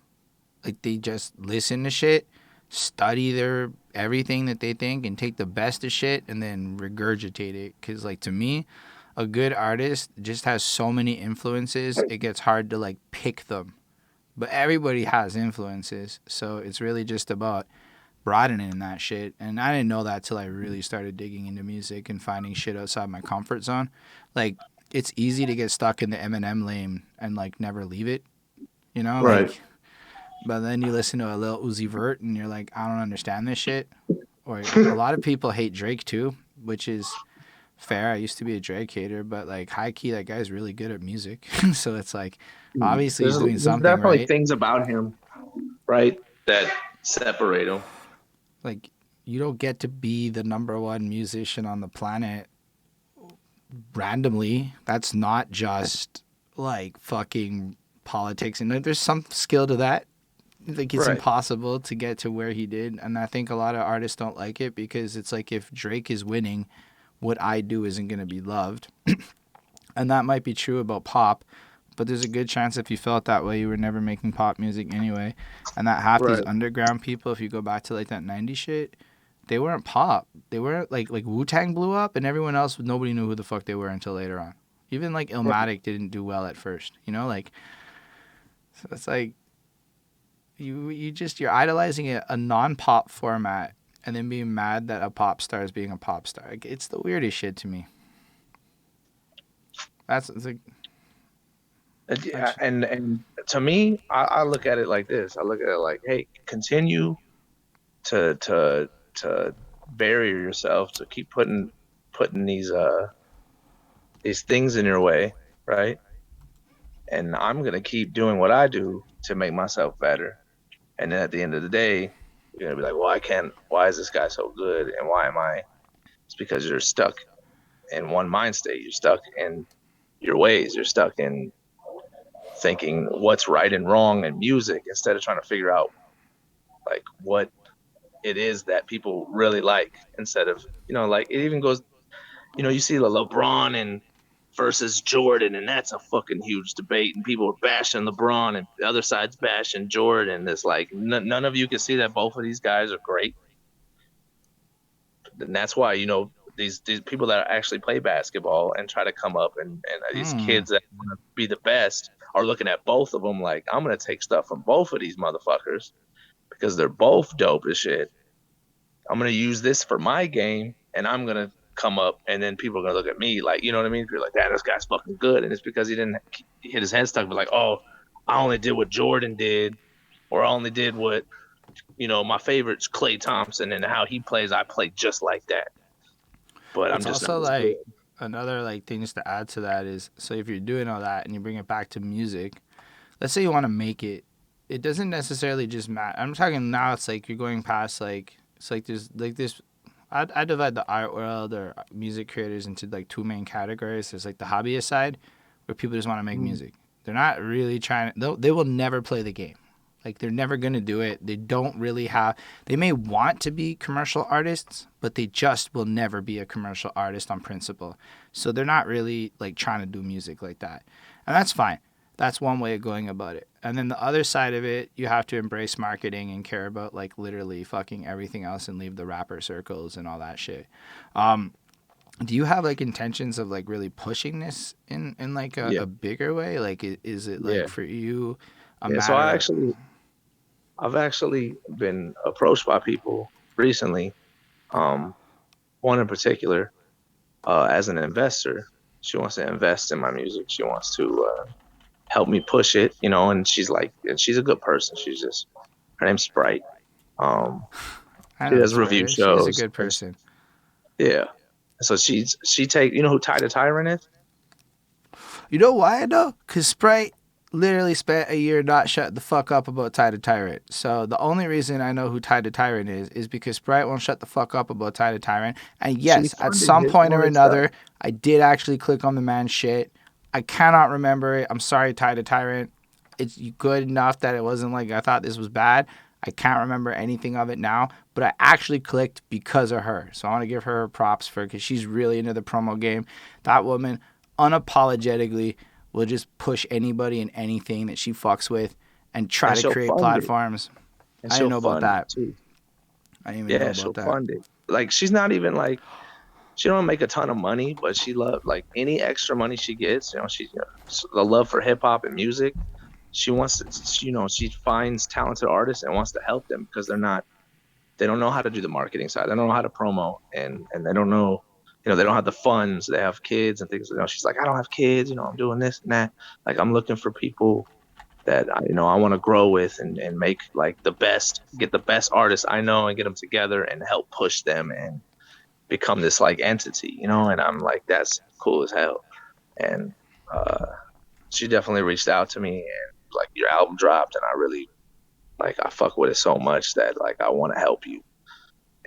Like they just listen to shit, study their everything that they think, and take the best of shit and then regurgitate it. Cause like to me, a good artist just has so many influences. It gets hard to like pick them. But everybody has influences, so it's really just about broadening that shit. And I didn't know that till I really started digging into music and finding shit outside my comfort zone. Like it's easy to get stuck in the Eminem lane and like never leave it, you know? Right. Like but then you listen to a Lil Uzi Vert and you're like, I don't understand this shit. Or a lot of people hate Drake too, which is fair. I used to be a Drake hater, but like high key that guy's really good at music. So it's like obviously he's doing There's something definitely right. things about him, right, that separate him. Like you don't get to be the number one musician on the planet randomly. That's not just like fucking politics, and like, there's some skill to that. Like it's Right. impossible to get to where he did, and I think a lot of artists don't like it because it's like if Drake is winning, what I do isn't going to be loved, and that might be true about pop. But there's a good chance if you felt that way, you were never making pop music anyway. And that half these Right. underground people, if you go back to like that '90s shit, they weren't pop. They weren't like Wu Tang blew up, and everyone else nobody knew who the fuck they were until later on. Even like Illmatic didn't do well at first, you know. Like so it's like you're idolizing a non pop format and then being mad that a pop star is being a pop star. Like, it's the weirdest shit to me. That's it's like Yeah, and to me, I look at it like this. I look at it like, hey, continue to bury yourself, to keep putting these things in your way, right? and I'm gonna keep doing what I do to make myself better. And then at the end of the day, you're gonna be like, well, I can't. Why is this guy so good, and why am I? It's because you're stuck in one mind state. You're stuck in your ways. You're stuck in thinking what's right and wrong in music instead of trying to figure out like what it is that people really like instead of like it even goes you see the LeBron and versus Jordan, and that's a fucking huge debate, and people are bashing LeBron, and the other side's bashing Jordan. It's like none of you can see that both of these guys are great, and that's why these people that actually play basketball and try to come up and these Hmm. kids that want to be the best are looking at both of them like I'm gonna take stuff from both of these motherfuckers because they're both dope as shit. I'm gonna use this for my game, and I'm gonna come up, and then people are gonna look at me like, you know what I mean? You're like, "Damn, this guy's fucking good," and it's because he didn't hit his head stuck, but like, "Oh, I only did what Jordan did, or I only did what my favorite's Klay Thompson, and how he plays, I play just like that, but I'm It's just not also as good." like another like things to add to that is so if you're doing all that and you bring it back to music, let's say you want to make it, it doesn't necessarily just matter. I'm talking now. It's like you're going past like it's like there's like this. I divide the art world or music creators into like two main categories. There's like the hobbyist side, where people just want to make Mm. music. They're not really trying. They will never play the game. Like they're never gonna do it. They don't really have. They may want to be commercial artists, but they just will never be a commercial artist on principle. So they're not really like trying to do music like that, and that's fine. That's one way of going about it. And then the other side of it, you have to embrace marketing and care about like literally fucking everything else and leave the rapper circles and all that shit. Um, do you have like intentions of like really pushing this in like Yeah, a bigger way? Like, is it yeah, like for you a yeah. So matter of I've actually been approached by people recently. Um, One in particular, as an investor, she wants to invest in my music. She wants to help me push it, and she's a good person. Her name's Sprite. Um, I she know does it's review right. She is a shows, good and person. yeah. So she take who Ty the Tyrant is? You know why though? Cause Sprite literally spent a year not shut the fuck up about Ty the Tyrant. So the only reason I know who Ty the Tyrant is because Sprite won't shut the fuck up about Ty the Tyrant. And She yes, at funded some his point all or his stuff. another, I did actually click on the man's shit. I cannot remember it. I'm sorry, Ty the Tyrant. It's good enough that it wasn't like I thought this was bad. I can't remember anything of it now, but I actually clicked because of her. So I want to give her props for because she's really into the promo game. That woman unapologetically will just push anybody and anything that she fucks with and try And to she'll create fund it. platforms. And I didn't she'll know about fund it that. too. I didn't even know Yeah, about she'll that. fund it. Like she's not even like she don't make a ton of money, but she love like any extra money she gets, the love for hip hop and music. She wants to, she finds talented artists and wants to help them because they don't know how to do the marketing side. They don't know how to promo, and they don't know, they don't have the funds. They have kids and things. She's like, I don't have kids. I'm doing this and that. Like I'm looking for people that I want to grow with and make like get the best artists I know and get them together and help push them and become this like entity. And I'm like, that's cool as hell. And uh, she definitely reached out to me and like your album dropped, and I really like I fuck with it so much that like I want to help you.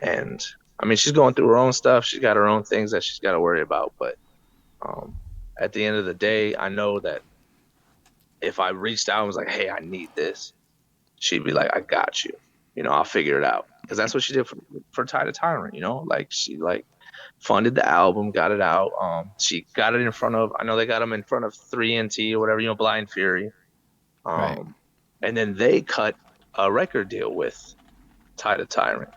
And I mean, she's going through her own stuff. She's got her own things that she's got to worry about. But um, at the end of the day, I know that if I reached out and was like, "Hey, I need this," she'd be like, "I got you. I'll figure it out." Because that's what she did for Ty the Tyrant. Like she like funded the album, got it out. She got it in front of. I know they got them in front of 3NT or whatever. Blind Fury. Right. Um, and then they cut a record deal with Ty the Tyrant.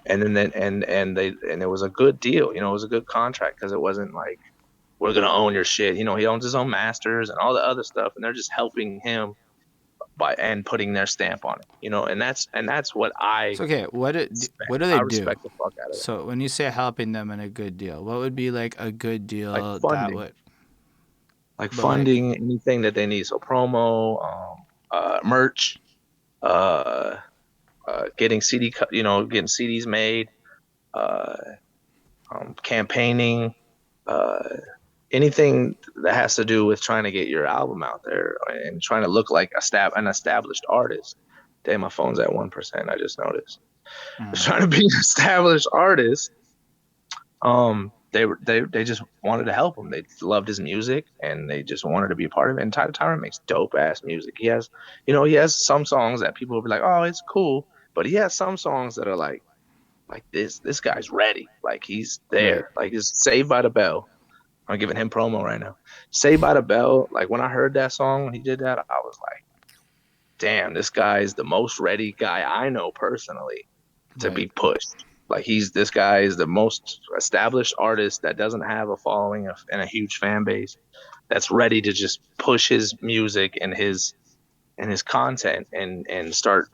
And it was a good deal. It was a good contract because it wasn't like we're gonna own your shit. He owns his own masters and all the other stuff, and they're just helping him by and putting their stamp on it. And that's what I So okay, respect. what do they I do? respect the fuck out of that. So when you say helping them in a good deal, what would be like a good Like deal that funding, would like but like funding anything that they need. So promo, merch, uh, getting getting CDs made, uh, campaigning, uh, anything that has to do with trying to get your album out there and trying to look like an established artist. Damn, my phone's at 1%. I just noticed. Trying to be an established artist. They just wanted to help him. They loved his music and they just wanted to be a part of it. And Tyler Tyron makes dope ass music. He has some songs that people will be like, oh, it's cool, but he has some songs that are like this guy's ready. Like he's Right. there. Like it's Saved by the Bell. I'm giving him promo right now. Saved by the Bell. Like when I heard that song when he did that, I was like, damn, this guy is the most ready guy I know personally to Right. be pushed. Like this guy is the most established artist that doesn't have a following and a huge fan base that's ready to just push his music and his content and start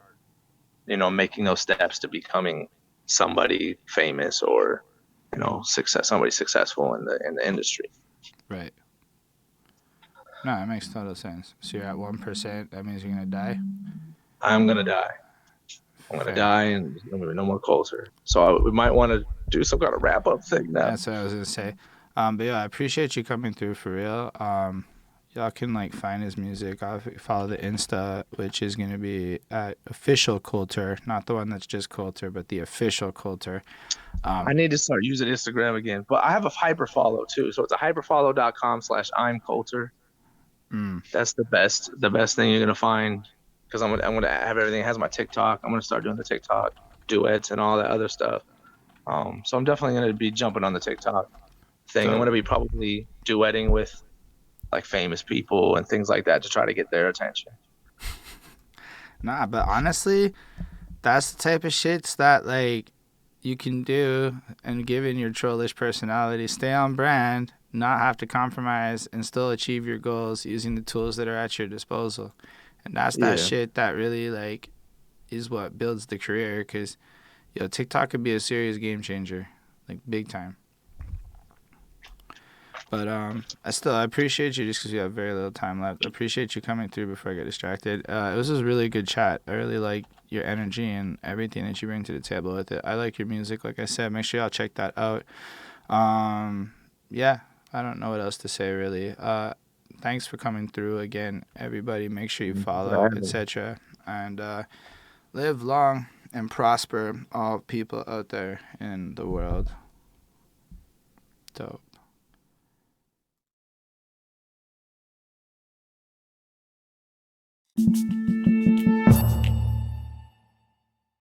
making those steps to becoming somebody famous or somebody successful in the industry. Right. No, that makes total sense. So you're at 1%. That means you're gonna die. I'm gonna die. I'm gonna Fair. die, and there's gonna be no more Coulter. So we might want to do some kind of wrap up thing now. That's what I was gonna say. But yeah, I appreciate you coming through for real. Y'all can like find his music. I'll follow the Insta, which is gonna be at official Coulter, not the one that's just Coulter, but the official Coulter. I need to start using Instagram again, but I have a hyper follow too. So it's a hyperfollow.com/I'm Coulter. That's the best thing you're gonna find because I'm gonna have everything. It has my TikTok. I'm gonna start doing the TikTok duets and all that other stuff. So I'm definitely gonna be jumping on the TikTok thing. I'm So gonna be probably duetting with like famous people and things like that to try to get their attention. nah, but honestly, that's the type of shits that like you can do, and given your trollish personality, stay on brand, not have to compromise, and still achieve your goals using the tools that are at your disposal. And that's that Yeah. shit that really like is what builds the career. Cause TikTok could be a serious game changer, like big time. But I appreciate you just because you have very little time left. I appreciate you coming through before I get distracted. It was just a really good chat. I really like your energy and everything that you bring to the table with it. I like your music, like I said. Make sure y'all check that out. Yeah, I don't know what else to say really. Thanks for coming through again, everybody. Make sure you follow, etc. And live long and prosper, all people out there in the world. Dope.